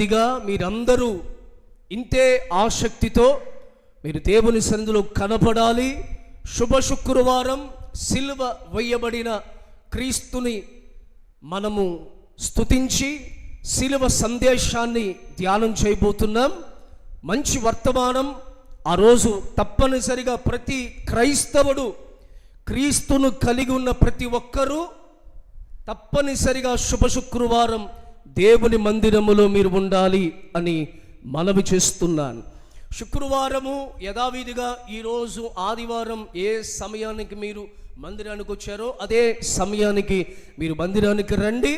యథావిధిగా మీరందరూ ఇంతే ఆసక్తితో మీరు దేవుని సన్నిధిలో కనపడాలి. శుభ శుక్రవారం సిలువ వేయబడిన క్రీస్తుని మనము స్తుతించి సిలువ సందేశాన్ని ధ్యానం చేయబోతున్నాం. మంచి వర్తమానం. ఆ రోజు తప్పనిసరిగా ప్రతి క్రైస్తవుడు, క్రీస్తును కలిగి ఉన్న ప్రతి ఒక్కరూ తప్పనిసరిగా శుభ శుక్రవారం దేవుని మందిరములో మీరు ఉండాలి అని మనవి చేస్తున్నాను. శుక్రవారము యథావిధిగా ఈరోజు ఆదివారం ఏ సమయానికి మీరు మందిరానికి వచ్చారో అదే సమయానికి మీరు మందిరానికి రండి.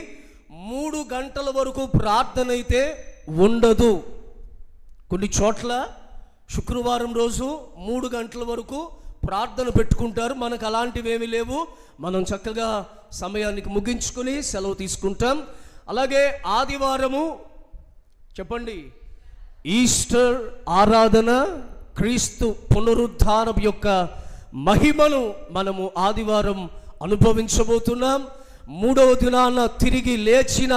3 గంటల వరకు ప్రార్థన అయితే ఉండదు. కొన్ని చోట్ల శుక్రవారం రోజు 3 గంటల వరకు ప్రార్థన పెట్టుకుంటారు. మనకు అలాంటివి ఏమీ లేవు. మనం చక్కగా సమయానికి ముగించుకొని సెలవు తీసుకుంటాం. అలాగే ఆదివారము చెప్పండి, ఈస్టర్ ఆరాధన, క్రీస్తు పునరుద్ధానం యొక్క మహిమను మనము ఆదివారం అనుభవించబోతున్నాం. 3వ దినాన తిరిగి లేచిన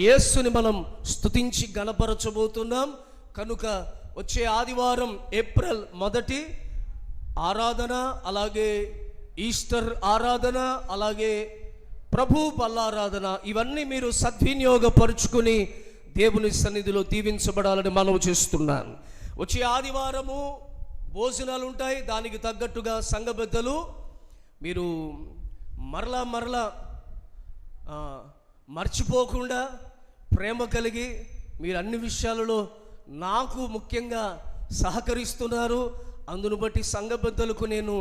యేసుని మనం స్తుతించి గణపరచబోతున్నాం. కనుక వచ్చే ఆదివారం ఏప్రిల్ 1 ఆరాధన, అలాగే ఈస్టర్ ఆరాధన, అలాగే ప్రభు బల్లారాధన, ఇవన్నీ మీరు సద్వినియోగపరుచుకుని దేవుని సన్నిధిలో దీవించబడాలని మనవి చేస్తున్నాను. వచ్చే ఆదివారము భోజనాలు ఉంటాయి. దానికి తగ్గట్టుగా సంఘ పెద్దలు మీరు మరలా మర్చిపోకుండా ప్రేమ కలిగి మీరు అన్ని విషయాలలో నాకు ముఖ్యంగా సహకరిస్తున్నారు. అందును బట్టి సంఘ పెద్దలకు నేను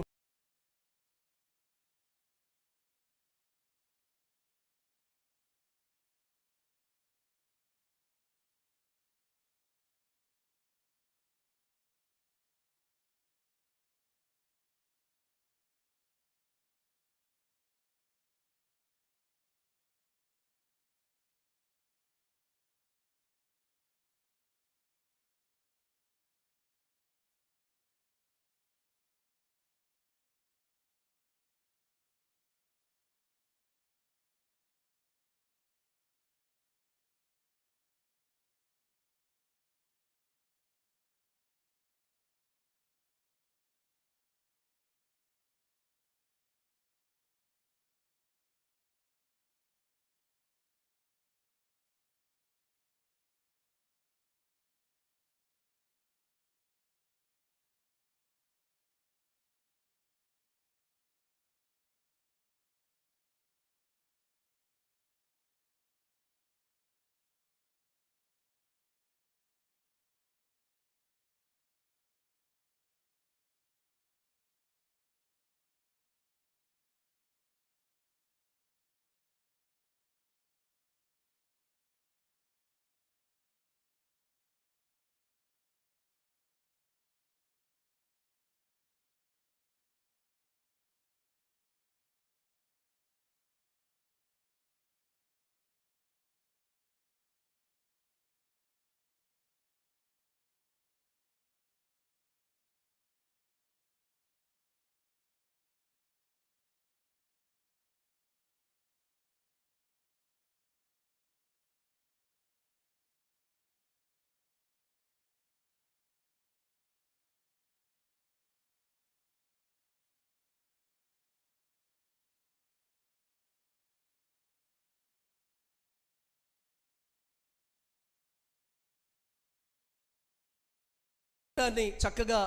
చక్కగా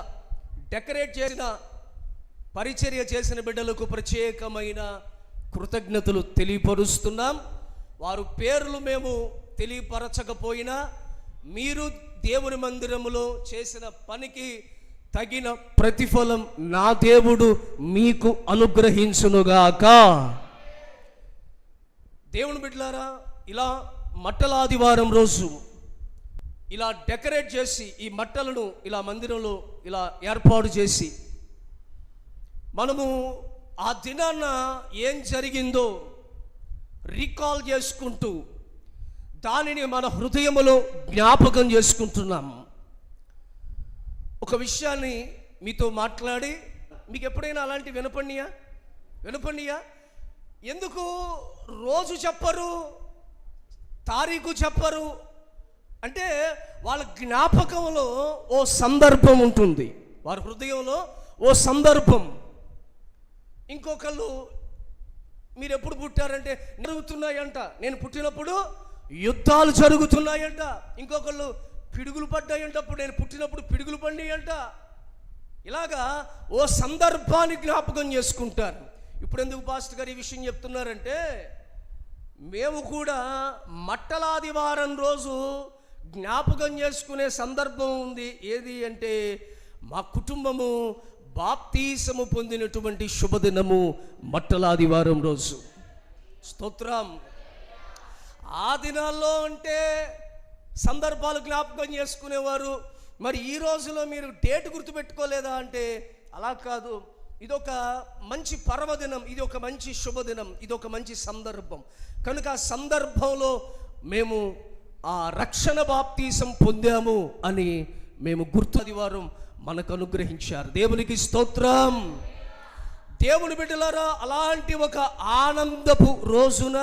డెకరేట్ చేసిన పరిచర్య చేసిన బిడ్డలకు ప్రత్యేకమైన కృతజ్ఞతలు తెలియపరుస్తున్నాం. వారు పేర్లు మేము తెలియపరచకపోయినా మీరు దేవుని మందిరములో చేసిన పనికి తగిన ప్రతిఫలం నా దేవుడు మీకు అనుగ్రహించునుగాక. దేవుని బిడ్డలారా, ఇలా మట్టల ఆదివారం రోజు ఇలా డెకరేట్ చేసి ఈ మట్టలను ఇలా మందిరంలో ఇలా ఏర్పాటు చేసి మనము ఆ దినాన్న ఏం జరిగిందో రీకాల్ చేసుకుంటూ దానిని మన హృదయములో జ్ఞాపకం చేసుకుంటున్నాం. ఒక విషయాన్ని మీతో మాట్లాడి మీకు ఎప్పుడైనా అలాంటి వినపడియా? ఎందుకు రోజు చెప్పరు, తారీఖు చెప్పరు, అంటే వాళ్ళ జ్ఞాపకంలో ఓ సందర్భం ఉంటుంది, వారి హృదయంలో ఓ సందర్భం. ఇంకొకళ్ళు మీరు ఎప్పుడు పుట్టారంటే జరుగుతున్నాయంట, నేను పుట్టినప్పుడు యుద్ధాలు జరుగుతున్నాయంట. ఇంకొకళ్ళు పిడుగులు పడ్డాయంట, అప్పుడు నేను పుట్టినప్పుడు పిడుగులు పడినాయంట. ఇలాగా ఓ సందర్భాన్ని జ్ఞాపకం చేసుకుంటారు. ఇప్పుడు ఎందుకు పాస్టర్ గారు ఈ విషయం చెప్తున్నారంటే, మేము కూడా మట్టలాదివారం రోజు జ్ఞాపకం చేసుకునే సందర్భం ఉంది. ఏది అంటే మా కుటుంబము బాప్తీసము పొందినటువంటి శుభదినము మట్టలాదివారం రోజు. స్తోత్రం. ఆ దినాల్లో అంటే సందర్భాలు జ్ఞాపకం చేసుకునేవారు. మరి ఈ రోజులో మీరు డేట్ గుర్తుపెట్టుకోలేదా అంటే అలా కాదు. ఇదొక మంచి పర్వదినం, ఇది ఒక మంచి శుభదినం, ఇది ఒక మంచి సందర్భం. కనుక ఆ సందర్భంలో మేము ఆ రక్షణ బాప్తీసం పొందాము అని మేము ఆదివారం మనకు అనుగ్రహించారు. దేవునికి స్తోత్రం. దేవుని బిడ్డలారా, అలాంటి ఒక ఆనందపు రోజున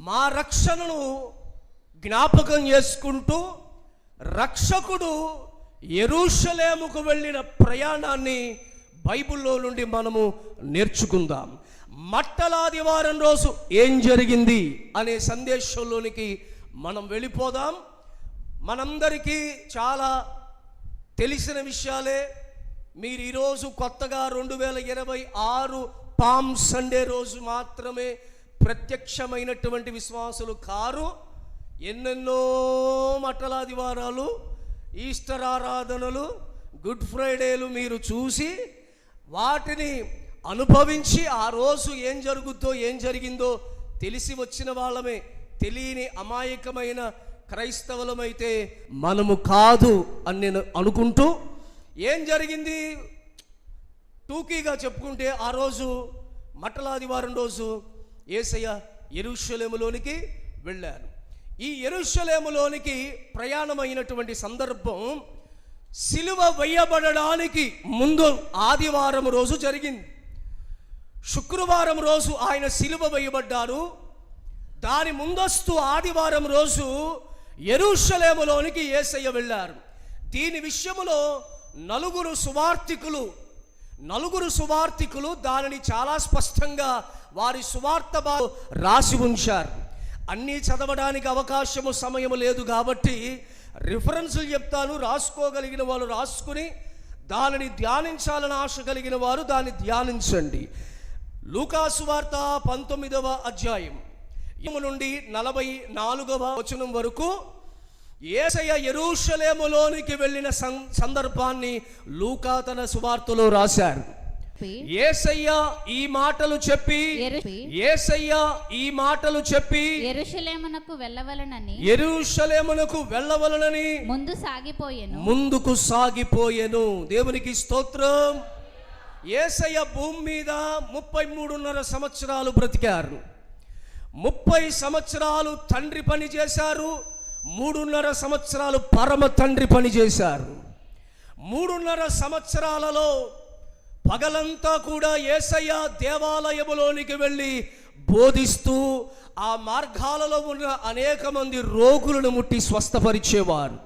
మా రక్షణను జ్ఞాపకం చేసుకుంటూ రక్షకుడు యెరూషలేముకు వెళ్ళిన ప్రయాణాన్ని బైబిల్లో నుండి మనము నేర్చుకుందాం. మట్టలాదివారం రోజు ఏం జరిగింది అనే సందేశంలోనికి మనం వెళ్ళిపోదాం. మనందరికీ చాలా తెలిసిన విషయాలే. మీరు ఈరోజు కొత్తగా 2026 పామ్ సండే రోజు మాత్రమే ప్రత్యక్షమైనటువంటి విశ్వాసులు కారు. ఎన్నెన్నో మట్టలాదివారాలు, ఈస్టర్ ఆరాధనలు, గుడ్ ఫ్రైడేలు మీరు చూసి వాటిని అనుభవించి ఆ రోజు ఏం జరుగుతో ఏం జరిగిందో తెలిసి వచ్చిన వాళ్ళమే. తెలియని అమాయకమైన క్రైస్తవులమైతే మనము కాదు అని నేను అనుకుంటూ, ఏం జరిగింది టూకీగా చెప్పుకుంటే, ఆ రోజు మట్టలాదివారం రోజు యేసయ్య యెరూషలేములోనికి వెళ్ళారు. ఈ యెరూషలేములోనికి ప్రయాణమైనటువంటి సందర్భం సిలువ వేయబడడానికి ముందు ఆదివారం రోజు జరిగింది. శుక్రవారం రోజు ఆయన సిలువ వేయబడ్డారు. దాని ముందస్తు ఆదివారం రోజు యెరూషలేములోనికి యేసయ్య వెళ్ళారు. దీని విషయములో నలుగురు సువార్తికులు దానిని చాలా స్పష్టంగా వారి సువార్త రాసి ఉంచారు. అన్నీ చదవడానికి అవకాశము సమయము లేదు కాబట్టి రిఫరెన్సులు చెప్తాను. రాసుకోగలిగిన వాళ్ళు రాసుకుని దానిని ధ్యానించాలని ఆశ కలిగిన వారు దాన్ని ధ్యానించండి. లూకాసు వార్త 19వ అధ్యాయం నుండి 44వ వచనం వరకు యేసయ్య యెరూషలేములోనికి వెళ్ళిన సందర్భాన్ని లూకా తన సువార్తలో రాశారు. యేసయ్య ఈ మాటలు చెప్పి యెరూషలేమునకు వెళ్ళవలనని ముందుకు సాగిపోయెను. దేవునికి స్తోత్రం. యేసయ్య భూమి మీద 33.5 సంవత్సరాలు బ్రతికారు. 30 సంవత్సరాలు తండ్రి పని చేశారు, 3.5 సంవత్సరాలు పరమ తండ్రి పని చేశారు. 3.5 సంవత్సరాలలో పగలంతా కూడా యేసయ్య దేవాలయములోనికి వెళ్ళి బోధిస్తూ ఆ మార్గాలలో ఉన్న అనేక మంది రోగులను ముట్టి స్వస్థపరిచేవారు.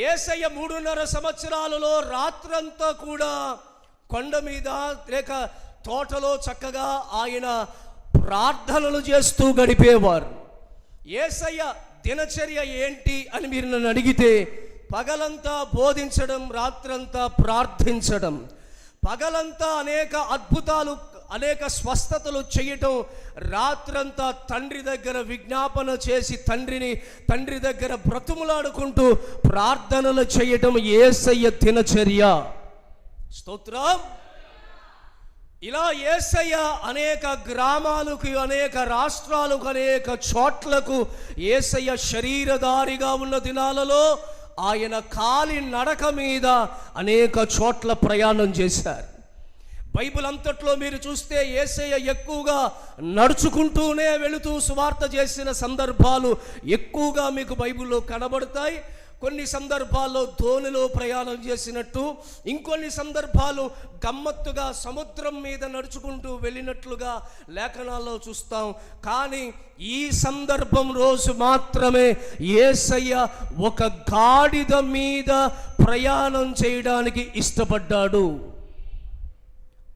యేసయ్య 3.5 సంవత్సరాలలో రాత్రంతా కూడా కొండ మీద లేక తోటలో చక్కగా ఆయన ప్రార్థనలు చేస్తూ గడిపేవారు. యేసయ్య దినచర్య ఏంటి అని మీరు నన్ను అడిగితే, పగలంతా బోధించడం, రాత్రంతా ప్రార్థించడం. పగలంతా అనేక అద్భుతాలు, అనేక స్వస్థతలు చేయటం, రాత్రంతా తండ్రి దగ్గర విజ్ఞాపన చేసి తండ్రి దగ్గర బ్రతుములాడుకుంటూ ప్రార్థనలు చేయటం యేసయ్య దినచర్య. స్తోత్రం. ఇలా యేసయ్య అనేక గ్రామాలకు, అనేక రాష్ట్రాలకు, అనేక చోట్లకు యేసయ్య శరీరధారిగా ఉన్న దినాలలో ఆయన కాలి నడక మీద అనేక చోట్ల ప్రయాణం చేశారు. బైబిల్ అంతట్లో మీరు చూస్తే యేసయ్య ఎక్కువగా నడుచుకుంటూనే వెళుతూ సువార్త చేసిన సందర్భాలు ఎక్కువగా మీకు బైబిల్లో కనబడతాయి. కొన్ని సందర్భాల్లో ధోనిలో ప్రయాణం చేసినట్టు, ఇంకొన్ని సందర్భాలు గమ్మత్తుగా సముద్రం మీద నడుచుకుంటూ వెళ్ళినట్లుగా లేఖనాల్లో చూస్తాం. కానీ ఈ సందర్భం రోజు మాత్రమే యేసయ్య ఒక గాడిద మీద ప్రయాణం చేయడానికి ఇష్టపడ్డాడు.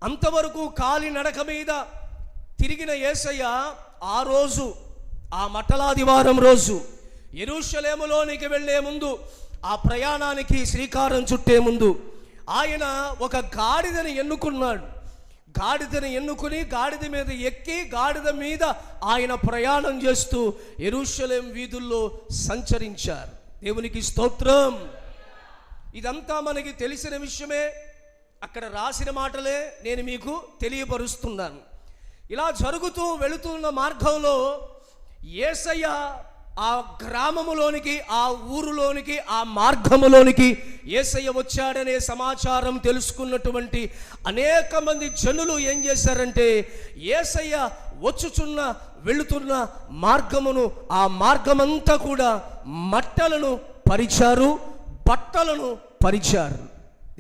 అంతవరకు కాలినడక మీద తిరిగిన యేసయ్య ఆ రోజు, ఆ మట్టలాదివారం రోజు యెరూషలేములోనికి వెళ్ళే ముందు, ఆ ప్రయాణానికి శ్రీకారం చుట్టే ముందు ఆయన ఒక గాడిదని ఎన్నుకున్నాడు. గాడిదని ఎన్నుకుని గాడిద మీద ఎక్కి గాడిద మీద ఆయన ప్రయాణం చేస్తూ యెరూషలేం వీధుల్లో సంచరించారు. దేవునికి స్తోత్రం. ఇదంతా మనకి తెలిసిన విషయమే, అక్కడ రాసిన మాటలే నేను మీకు తెలియపరుస్తున్నాను. ఇలా జరుగుతూ వెళుతున్న మార్గంలో యేసయ్య ఆ గ్రామములోనికి, ఆ ఊరులోనికి, ఆ మార్గములోనికి యేసయ్య వచ్చాడనే సమాచారం తెలుసుకున్నటువంటి అనేక మంది జనులు ఏం చేశారంటే, యేసయ్య వచ్చుచున్న వెళుతున్న మార్గమును, ఆ మార్గమంతా కూడా మట్టలను పరిచారు, బట్టలను పరిచారు.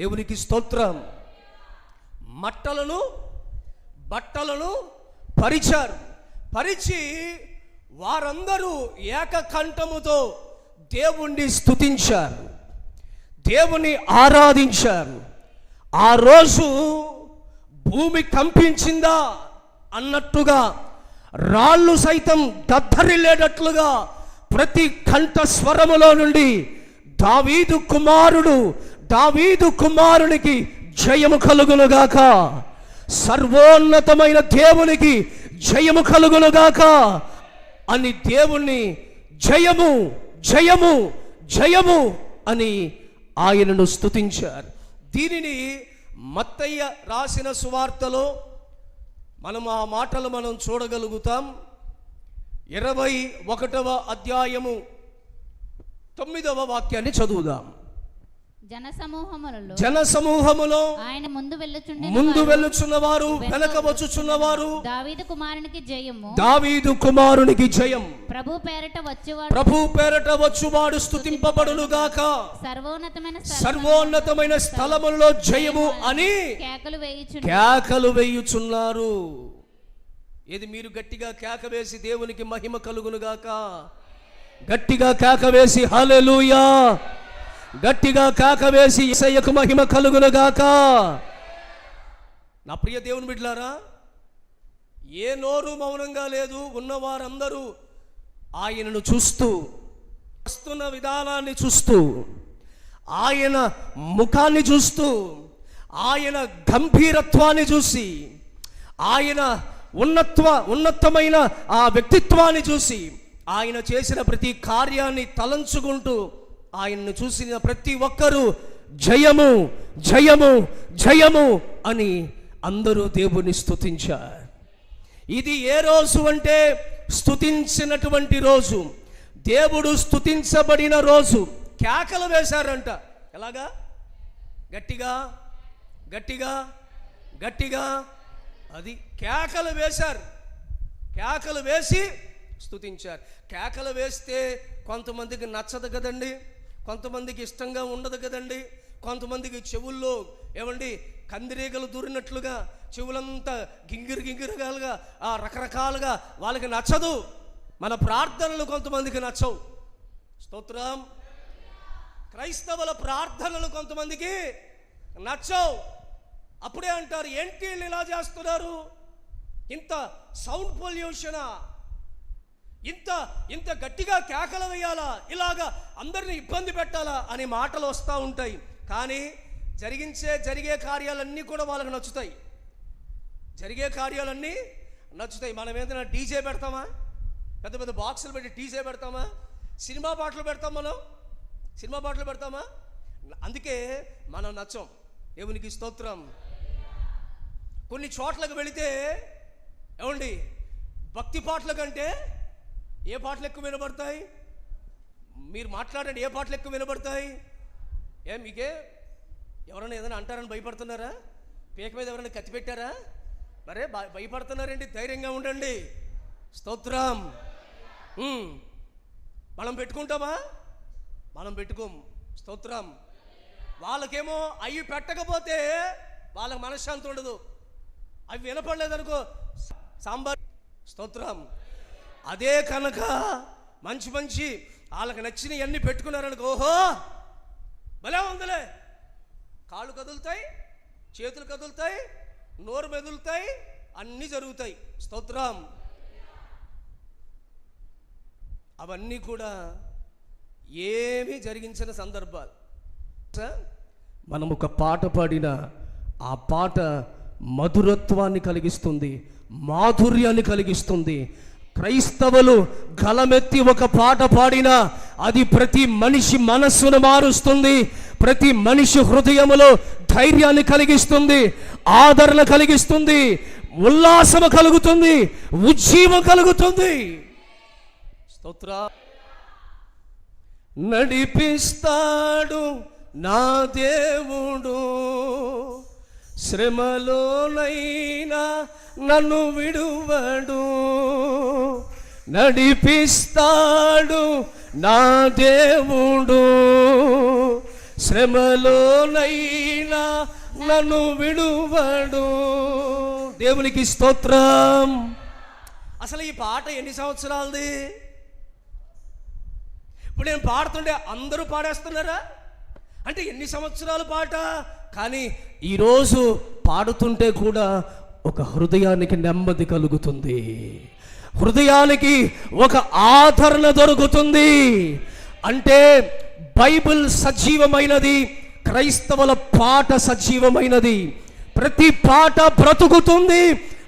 దేవునికి స్తోత్రం. మట్టలను బట్టలను పరిచారు. పరిచి వారందరూ ఏకకంఠముతో దేవుణ్ణి స్తుతించారు, దేవుణ్ణి ఆరాధించారు. ఆ రోజు భూమి కంపించిందా అన్నట్టుగా, రాళ్ళు సైతం దద్దరిల్లేటట్లుగా ప్రతి కంఠ స్వరములో నుండి దావీదు కుమారునికి జయము కలుగునుగాక, సర్వోన్నతమైన దేవునికి జయము కలుగునుగాక అని దేవుణ్ణి జయము జయము జయము అని ఆయనను స్తుతించారు. దీనిని మత్తయ్య రాసిన సువార్తలో మనం ఆ మాటలు మనం చూడగలుగుతాం. 21వ అధ్యాయము 9వ వాక్యాన్ని చదువుదాం. జనసమూహములో ఆయన ముందు వెళ్ళుచున్నవారు వెనక వచ్చుచున్నవారు దావీదు కుమారునికి జయం, ప్రభు పేరట వచ్చువాడు స్తుతింపబడును గాక, సర్వోన్నతమైన స్థలములలో జయము అని కేకలు వేయుచున్నారు. ఇది మీరు గట్టిగా కేక వేసి దేవునికి మహిమ కలుగును గాక, గట్టిగా కేక వేసి హల్లెలూయా, గట్టిగా కేక వేసి యేసయ్యకు మహిమ కలుగునుగాక. నా ప్రియ దేవుని బిడ్డలారా, ఏ నోరు మౌనంగా లేదు. ఉన్నవారందరూ ఆయనను చూస్తూ, వస్తున్న విధానాన్ని చూస్తూ, ఆయన ముఖాన్ని చూస్తూ, ఆయన గంభీరత్వాన్ని చూసి, ఆయన ఉన్నతమైన ఆ వ్యక్తిత్వాన్ని చూసి, ఆయన చేసిన ప్రతి కార్యాన్ని తలంచుకుంటూ, ఆయన్ను చూసిన ప్రతి ఒక్కరూ జయము జయము జయము అని అందరూ దేవుని స్తుతించారు. ఇది ఏ రోజు అంటే స్తుతించినటువంటి రోజు, దేవుడు స్తుతించబడిన రోజు. కేకలు వేశారంట. ఎలాగా? గట్టిగా గట్టిగా గట్టిగా, అది కేకలు వేశారు. కేకలు వేసి స్తుతించారు. కేకలు వేస్తే కొంతమందికి నచ్చదు కదండి, కొంతమందికి ఇష్టంగా ఉండదు కదండి, కొంతమందికి చెవుల్లో ఏమండి కందిరీగలు దూరినట్లుగా చెవులంతా గింగిరుగాలుగా రకరకాలుగా వాళ్ళకి నచ్చదు. మన ప్రార్థనలు కొంతమందికి నచ్చవు. స్తోత్రం. క్రైస్తవుల ప్రార్థనలు కొంతమందికి నచ్చవు. అప్పుడే అంటారు, ఏంటి వీళ్ళు ఇలా చేస్తున్నారు, ఇంత సౌండ్ పొల్యూషనా, ఇంత గట్టిగా కేకలు వేయాలా, ఇలాగా అందరిని ఇబ్బంది పెట్టాలా అని మాటలు వస్తూ ఉంటాయి. కానీ జరిగే కార్యాలన్నీ కూడా వాళ్ళకి నచ్చుతాయి. జరిగే కార్యాలన్నీ నచ్చుతాయి. మనం ఏదైనా డీజే పెడతామా? పెద్ద పెద్ద బాక్సులు పెట్టి డీజే పెడతామా? సినిమా పాటలు పెడతాం, మనం సినిమా పాటలు పెడతామా? అందుకే మనం నచ్చం. దేవునికి స్తోత్రం. కొన్ని చోట్లకు వెళితే ఏమండి భక్తి పాటల కంటే ఏ పాటలు ఎక్కువ వినబడతాయి? మీరు మాట్లాడండి, ఏ పాటలు ఎక్కువ వినబడతాయి? మీకే ఎవరైనా ఏదైనా అంటారని భయపడుతున్నారా? పీక మీద ఎవరైనా కత్తి పెట్టారా? మరే భయపడుతున్నారండి, ధైర్యంగా ఉండండి. స్తోత్రం. మనం పెట్టుకుంటామా? మనం పెట్టుకోం. స్తోత్రం. వాళ్ళకేమో అవి పెట్టకపోతే వాళ్ళకి మనశ్శాంతి ఉండదు. అవి వినపడలేదనుకో సాంబార్. స్తోత్రం. అదే కనుక మంచి మంచి వాళ్ళకి నచ్చినవన్నీ పెట్టుకున్నారనుకో, ఓహో భలే ఉందిలే, కాళ్ళు కదులుతాయి, చేతులు కదులుతాయి, నోరు మెదులుతాయి, అన్నీ జరుగుతాయి. స్తోత్రం. అవన్నీ కూడా ఏమీ జరిగించిన సందర్భాలు. మనం ఒక పాట పాడిన ఆ పాట మధురత్వాన్ని కలిగిస్తుంది, మాధుర్యాన్ని కలిగిస్తుంది. క్రైస్తవులు గలమెత్తి ఒక పాట పాడినా అది ప్రతి మనిషి మనస్సును మారుస్తుంది, ప్రతి మనిషి హృదయములో ధైర్యాన్ని కలిగిస్తుంది, ఆదరణ కలిగిస్తుంది, ఉల్లాసము కలుగుతుంది, ఉజ్జీవం కలుగుతుంది. స్తోత్ర. నడిపిస్తాడు నా దేవుడు, శ్రమలోనైనా నన్ను విడువడు. నడిపిస్తాడు నా దేవుడు, శ్రమలోనైనా నన్ను విడువడు. దేవునికి స్తోత్రం. అసలు ఈ పాట ఎన్ని సంవత్సరాలది? ఇప్పుడు నేను పాడుతుంటే అందరూ పాడేస్తున్నారా? అంటే ఎన్ని సంవత్సరాల పాట? కానీ ఈరోజు పాడుతుంటే కూడా ఒక హృదయానికి నెమ్మది కలుగుతుంది, హృదయానికి ఒక ఆదరణ దొరుకుతుంది. అంటే బైబిల్ సజీవమైనది, క్రైస్తవుల పాట సజీవమైనది. ప్రతి పాట బ్రతుకుతుంది,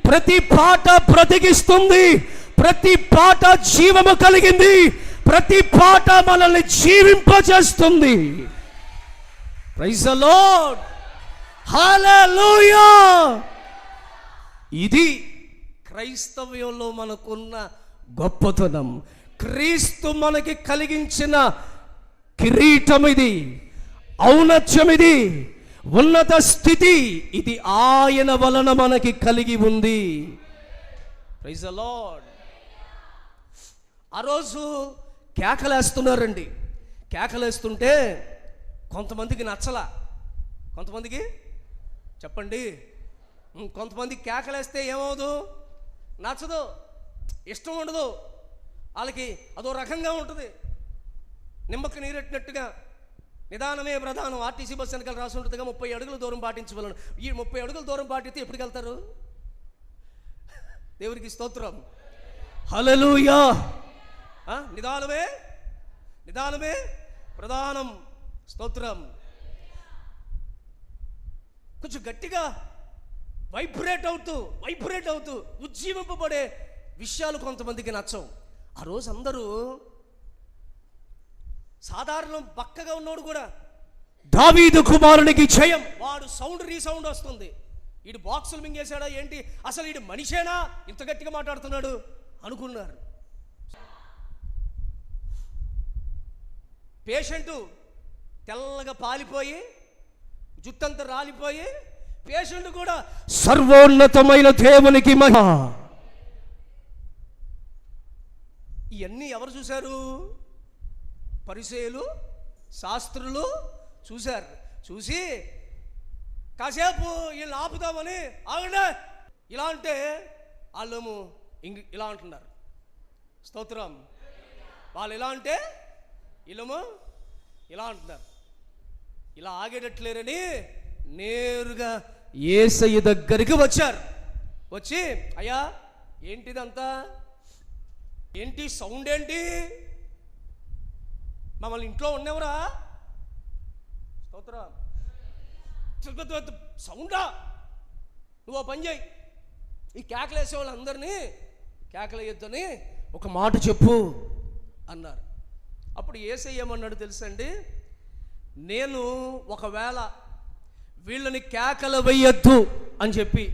ప్రతి పాట బ్రతికిస్తుంది, ప్రతి పాట జీవము కలిగింది, ప్రతి పాట మనల్ని జీవింపజేస్తుంది. Praise the Lord. హల్లెలూయా. ఇది క్రైస్తవ్యంలో మనకున్న గొప్పతనం. క్రీస్తు మనకి కలిగించిన కిరీటం ఇది, ఔన్నత్యం ఇది, ఉన్నత స్థితి ఇది ఆయన వలన మనకి కలిగి ఉంది. Praise the Lord. ఆ రోజు కేకలేస్తున్నారండి. కేకలేస్తుంటే కొంతమందికి నచ్చలా. కొంతమందికి చెప్పండి, కొంతమంది కేకలేస్తే ఏమవుదు? నచ్చదు, ఇష్టం ఉండదు, వాళ్ళకి అదో రకంగా ఉంటుంది. నిమ్మకి నీరెట్టినట్టుగా నిదానమే ప్రధానం. ఆర్టీసీ బస్సు వెనకాల రాసి ఉంటుందిగా 30 అడుగుల దూరం పాటించవలను. ఈ 30 అడుగుల దూరం పాటిస్తే ఎప్పటికి వెళ్తారు? దేవునికి స్తోత్రం. హల్లెలూయా. నిదానమే నిదానమే ప్రధానం. స్తోత్రం. కొంచెం గట్టిగా వైబ్రేట్ అవుతూ ఉజ్జీవింపబడే విషయాలు కొంతమందికి నచ్చవు. ఆ రోజు అందరూ సాధారణం పక్కగా ఉన్నోడు కూడా దావీదు కుమారునికి జయం, వాడు సౌండ్ రీసౌండ్ వస్తుంది. వీడు బాక్సులు మింగేశాడా ఏంటి, అసలు వీడు మనిషేనా ఇంత గట్టిగా మాట్లాడుతున్నాడు అనుకున్నారు. పేషెంటు తెల్లగా పాలిపోయి జుట్టంతా రాలిపోయి పేషెంట్ కూడా సర్వోన్నతమైన దేవునికి మహిమ. ఇవన్నీ ఎవరు చూశారు? పరిసయ్యులు, శాస్త్రులు చూశారు. చూసి కాసేపు వీళ్ళని ఆపుదామని ఆగండి ఇలా అంటే వాళ్ళేమో ఇలా అంటున్నారు. స్తోత్రం. వాళ్ళు ఇలా అంటే వీళ్ళేమో ఇలా అంటున్నారు. ఇలా ఆగేటట్లేరని నేరుగా యేసయ్య దగ్గరికి వచ్చారు. వచ్చి, అయ్యా ఏంటిదంతా, ఏంటి సౌండ్ ఏంటి, మమ్మల్ని ఇంట్లో ఉన్నవరా? స్తోత్రం. సౌండా, నువ్వు ఓ పని చేయి, ఈ కేకలేసే వాళ్ళందరినీ కేకలేయొద్దని ఒక మాట చెప్పు అన్నారు. అప్పుడు యేసయ్య ఏమన్నాడు తెలుసండి? నేను ఒకవేళ వీళ్ళని కేకలు వేయొద్దు అని చెప్పి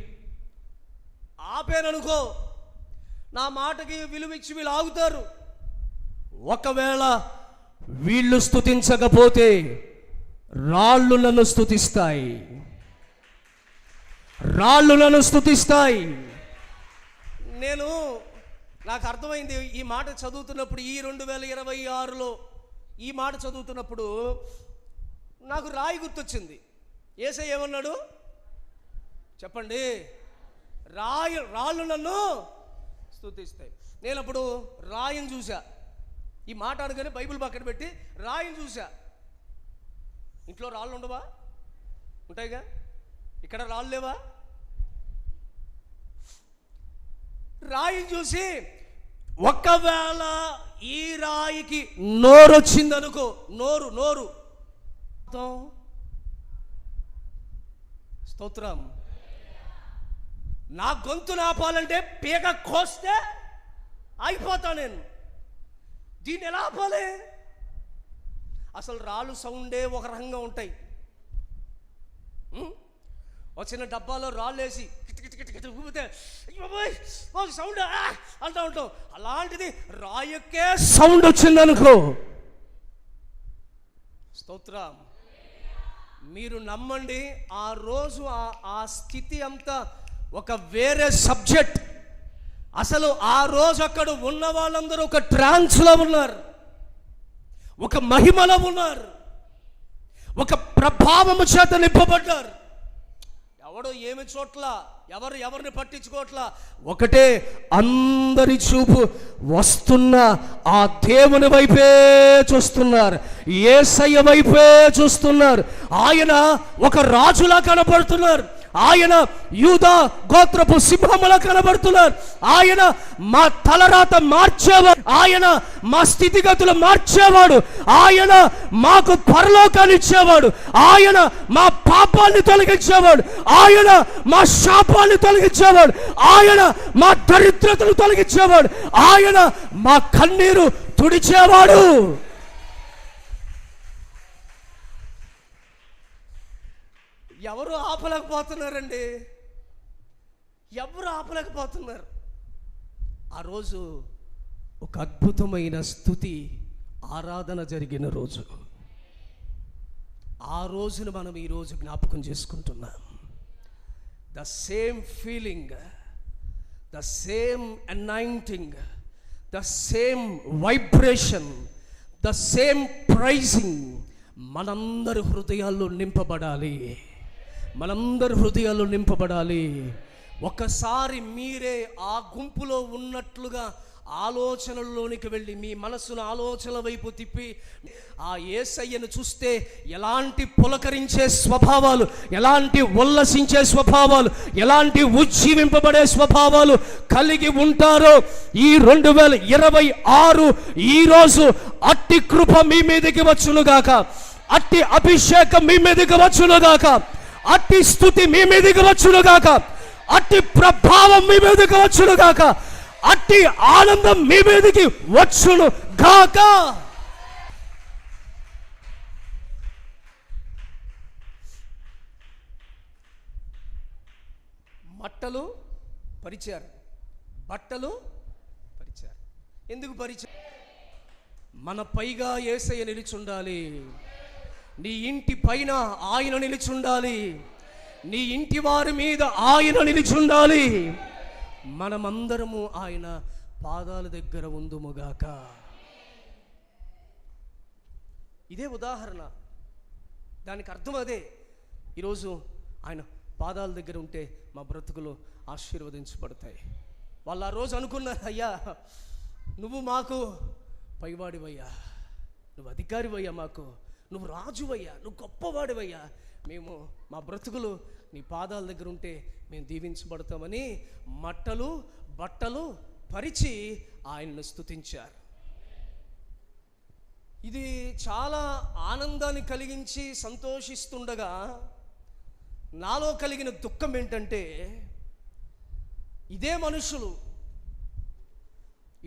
ఆపేననుకో, నా మాటకి విలువిచ్చి వీళ్ళు ఆగుతారు. ఒకవేళ వీళ్ళు స్తుతించకపోతే రాళ్ళు నన్ను స్తుతిస్తాయి, రాళ్ళు నన్ను స్తుతిస్తాయి. నాకు అర్థమైంది ఈ మాట చదువుతున్నప్పుడు. ఈ 2026లో ఈ మాట చదువుతున్నప్పుడు నాకు రాయి గుర్తొచ్చింది. యేసయ్య ఏమన్నాడు చెప్పండి? రాళ్ళు నన్ను స్తుతిస్తాయి. నేను అప్పుడు రాయిని చూసా. ఈ మాట అనగానే బైబిల్ పక్కన పెట్టి రాయిని చూసా. ఇంట్లో రాళ్ళు ఉండవా? ఉంటాయిగా. ఇక్కడ రాళ్ళు లేవా? రాయిని చూసి ఒకవేళ ఈ రాయికి నోరు వచ్చిందనుకో, నోరు స్తోత్రం, నా గొంతు నాపాలంటే పీక కోస్తే అయిపోతా నేను. దీన్ని ఎలా ఆపాలి? అసలు రాళ్ళు సౌండే ఒక రకంగా ఉంటాయి. ఒక చిన్న డబ్బాలో రాళ్ళు వేసి కిటకిట ఊపితే సౌండ్ అంటూ ఉంటాం. అలాంటిది రాయకే సౌండ్ వచ్చిందనుకో, స్తోత్రం, మీరు నమ్మండి, ఆ రోజు ఆ స్థితి అంతా ఒక వేరే సబ్జెక్ట్. అసలు ఆ రోజు అక్కడ ఉన్న వాళ్ళందరూ ఒక ట్రాన్స్లో ఉన్నారు, ఒక మహిమలో ఉన్నారు, ఒక ప్రభావము చేత నింపబడ్డారు. ఎవడో ఏమి చోట్ల ఎవరిని పట్టించుకోవట్లా. ఒకటే అందరి చూపు వస్తున్న ఆ దేవుని వైపే చూస్తున్నారు, యేసయ్య వైపే చూస్తున్నారు. ఆయన ఒక రాజులా కనబడుతున్నారు. ఆయన యూదా గోత్రపు సింహములా కనబడుతున్నారు. ఆయన మా తలరాత మార్చేవాడు, ఆయన మా స్థితిగతులు మార్చేవాడు, ఆయన మాకు పరలోకాన్ని ఇచ్చేవాడు, ఆయన మా పాపాన్ని తొలగించేవాడు, ఆయన మా శాపాన్ని తొలగించేవాడు, ఆయన మా దరిద్రతను తొలగించేవాడు, ఆయన మా కన్నీరు తుడిచేవాడు. ఎవరు ఆపలేకపోతున్నారండి, ఎవరు ఆపలేకపోతున్నారు. ఆ రోజు ఒక అద్భుతమైన స్తుతి ఆరాధన జరిగిన రోజు. ఆ రోజును మనం ఈరోజు జ్ఞాపకం చేసుకుంటున్నాం. The same feeling, the same anointing, the same vibration, the same praising మనందరి హృదయాల్లో నింపబడాలి, మనందరి హృదయాల్లో నింపబడాలి. ఒకసారి మీరే ఆ గుంపులో ఉన్నట్లుగా ఆలోచనల్లోనికి వెళ్ళి మీ మనసును ఆలోచనల వైపు తిప్పి ఆ యేసయ్యను చూస్తే ఎలాంటి పులకరించే స్వభావాలు, ఎలాంటి ఉల్లసించే స్వభావాలు, ఎలాంటి ఉజ్జీవింపబడే స్వభావాలు కలిగి ఉంటారో ఈ 2026 ఈరోజు అట్టి కృప మీ మీదకి వచ్చునుగాక, అట్టి అభిషేకం మీ మీదకి వచ్చునుగాక, అట్టి స్తుతి మీ మీదకి వచ్చునుగాక, అట్టి ప్రభావం మీ మీదకి వచ్చునుగాక, అట్టి ఆనందం మీ మీదకి వచ్చును గాక. బట్టలు పరిచారు, బట్టలు పరిచారు. ఎందుకు పరిచారు? మన పైగా యేసయ్య నిలిచుండాలి, నీ ఇంటి పైన ఆయన నిలిచుండాలి, నీ ఇంటి వారి మీద ఆయన నిలిచుండాలి, మనమందరము ఆయన పాదాల దగ్గర ఉందుముగాక. ఇదే ఉదాహరణ, దానికి అర్థం అదే. ఈరోజు ఆయన పాదాల దగ్గర ఉంటే మా బ్రతుకులు ఆశీర్వదించబడతాయి. వాళ్ళు ఆ రోజు అనుకున్నారు, అయ్యా నువ్వు మాకు పైవాడివయ్యా, నువ్వు అధికారివయ్యా, మాకు నువ్వు రాజువయ్యా, నువ్వు గొప్పవాడివయ్యా, మేము మా బ్రతుకులు నీ పాదాల దగ్గర ఉంటే మేము దీవించబడతామని బట్టలు పరిచి ఆయనను స్తుతించారు. ఇది చాలా ఆనందాన్ని కలిగించి సంతోషిస్తుండగా నాలో కలిగిన దుఃఖం ఏంటంటే, ఇదే మనుషులు,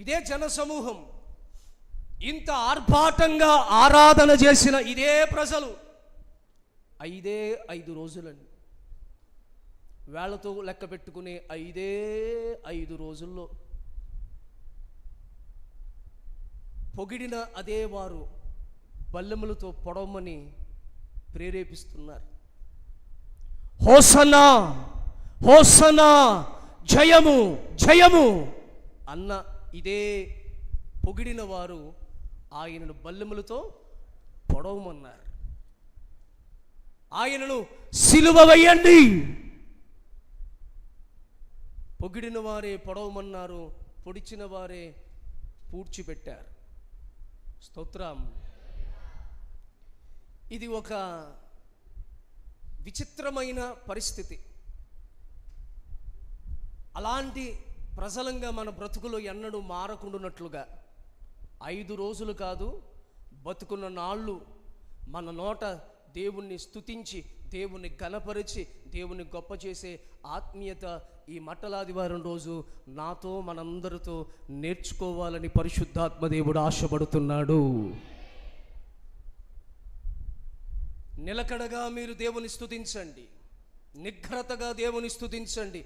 ఇదే జనసమూహం ఇంత ఆర్భాటంగా ఆరాధన చేసిన ఇదే ప్రజలు 5 రోజులండి, వేళ్లతో లెక్క పెట్టుకునే 5 రోజుల్లో పొగిడిన అదే వారు బల్లెములతో పొడవమని ప్రేరేపిస్తున్నారు. హోసన్నా హోసన్నా, జయము జయము అన్న ఇదే పొగిడిన వారు ఆయనను బల్లెములతో పొడవమన్నారు. ఆయనను సిలువ వేయండి. పొగిడిన వారే పొడవమన్నారు, పొడిచిన వారే పూడ్చిపెట్టారు. స్తోత్రం. ఇది ఒక విచిత్రమైన పరిస్థితి. అలాంటి ప్రజలంగా మన బ్రతుకులో ఎన్నడూ మారకుండానట్లుగా 5 రోజులు కాదు, బతుకున్న నాళ్ళు మన నోట దేవుణ్ణి స్తుతించి, దేవుణ్ణి ఘనపరిచి, దేవుణ్ణి గొప్ప చేసే ఆత్మీయత ఈ మట్టలాదివారం రోజు నాతో మనందరితో నేర్చుకోవాలని పరిశుద్ధాత్మ దేవుడు ఆశపడుతున్నాడు. నిలకడగా మీరు దేవుని స్తుతించండి, నిగ్రతగా దేవుని స్తుతించండి,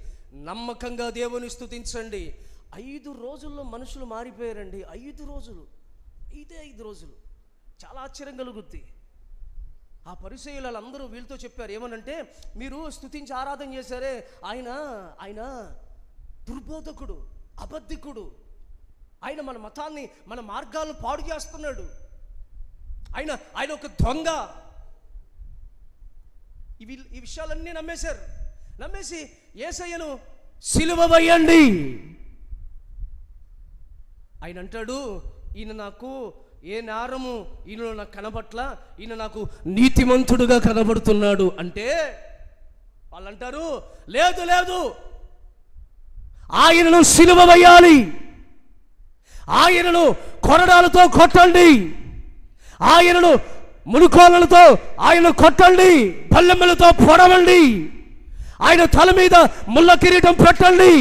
నమ్మకంగా దేవుని స్తుతించండి. 5 రోజుల్లో మనుషులు మారిపోయారండి. 5 రోజులు, 5 రోజులు. చాలా ఆశ్చర్యం కలుగుద్ది. ఆ పరిసయ్యులు వాళ్ళందరూ వీళ్ళతో చెప్పారు ఏమనంటే, మీరు స్తుతించి ఆరాధన చేశారే, ఆయన దుర్బోధకుడు, అబద్ధికుడు, ఆయన మన మతాన్ని, మన మార్గాలను పాడు చేస్తున్నాడు, ఆయన ఒక దొంగ. ఈ విషయాలన్నీ నమ్మేశారు. నమ్మేసి యేసయ్యను సిలువ వేయండి. ఆయన అంటాడు, ఈయన నాకు ఏ నేరము ఈయనలో నాకు కనబట్ల, ఈయన నాకు నీతిమంతుడుగా కనబడుతున్నాడు అంటే వాళ్ళు అంటారు, లేదు లేదు, ఆయనను సిలువ వేయాలి, ఆయనను కొరడాలతో కొట్టండి, ఆయనను మునుకోలతో ఆయన కొట్టండి, బల్లెమ్మలతో పొడవండి, ఆయన తల మీద ముళ్ళ కిరీటం పెట్టండి.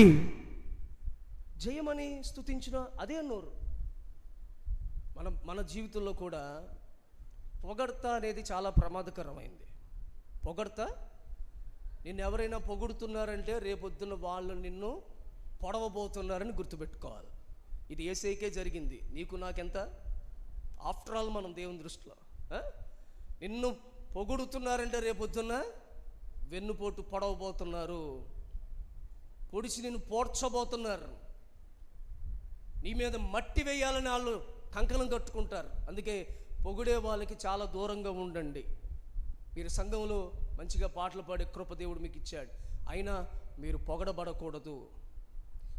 జయమని స్తుతించిన అదే నోరు. మన జీవితంలో కూడా పొగడ్త అనేది చాలా ప్రమాదకరమైంది. పొగడ్త, నిన్ను ఎవరైనా పొగుడుతున్నారంటే రేపొద్దున వాళ్ళు నిన్ను పొడవబోతున్నారని గుర్తుపెట్టుకోవాలి. ఇది యేసయ్యకే జరిగింది, నీకు నాకెంత. ఆఫ్టర్ ఆల్ మనం దేవుని దృష్టిలో నిన్ను పొగుడుతున్నారంటే రేపొద్దున వెన్నుపోటు పొడవబోతున్నారు, పొడిచి నిన్ను పోడ్చబోతున్నారు, నీ మీద మట్టి వేయాలని వాళ్ళు కంకణం కట్టుకుంటారు. అందుకే పొగిడే వాళ్ళకి చాలా దూరంగా ఉండండి. మీరు సంఘంలో మంచిగా పాటలు పాడే కృప దేవుడు మీకు ఇచ్చాడు, అయినా మీరు పొగడబడకూడదు.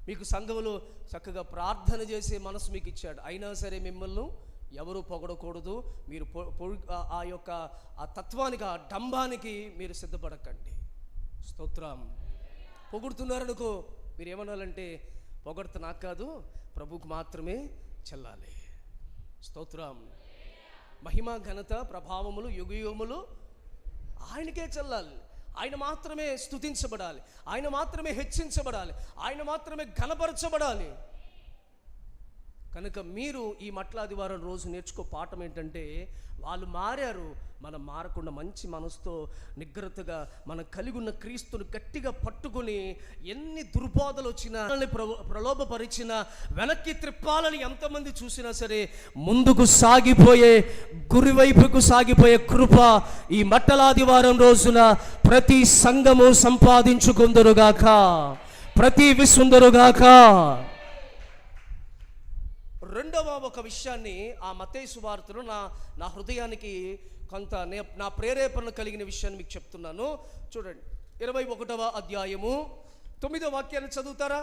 మీకు సంఘంలో చక్కగా ప్రార్థన చేసే మనసు మీకు ఇచ్చాడు, అయినా సరే మిమ్మల్ని ఎవరు పొగడకూడదు. మీరు ఆ యొక్క ఆ తత్వానికి, ఆ డంబానికి మీరు సిద్ధపడకండి. స్తోత్రం. పొగుడుతున్నారనుకో, మీరు ఏమనాలంటే, పొగడత నాకు కాదు, ప్రభువుకు మాత్రమే చెల్లాలి. స్తోత్రం. మహిమ, ఘనత, ప్రభావములు, యుగయుగములు ఆయనకే చెల్లాలి. ఆయన మాత్రమే స్తుతించబడాలి, ఆయన మాత్రమే హెచ్చించబడాలి, ఆయన మాత్రమే ఘనపరచబడాలి. కనుక మీరు ఈ మట్లాదివారం రోజు నేర్చుకో పాఠం ఏంటంటే, వాళ్ళు మారారు, మనం మారకుండా మంచి మనసుతో నిగ్రతగా మనం కలిగి ఉన్న క్రీస్తును గట్టిగా పట్టుకొని, ఎన్ని దుర్బోధలు వచ్చినా, ప్రలోభపరిచినా, వెనక్కి త్రిప్పాలని ఎంతమంది చూసినా సరే ముందుకు సాగిపోయే, గురివైపుకు సాగిపోయే కృప ఈ మట్టలాదివారం రోజున ప్రతి సంఘము సంపాదించుకుందరుగాక, ప్రతి విసుందరుగాక. రెండవ ఒక విషయాన్ని ఆ మత్తయి సువార్తలో నా హృదయానికి కొంత నా ప్రేరేపణ కలిగిన విషయాన్ని మీకు చెప్తున్నాను. చూడండి, 21వ అధ్యాయము 9వ వాక్యాన్ని చదువుతారా?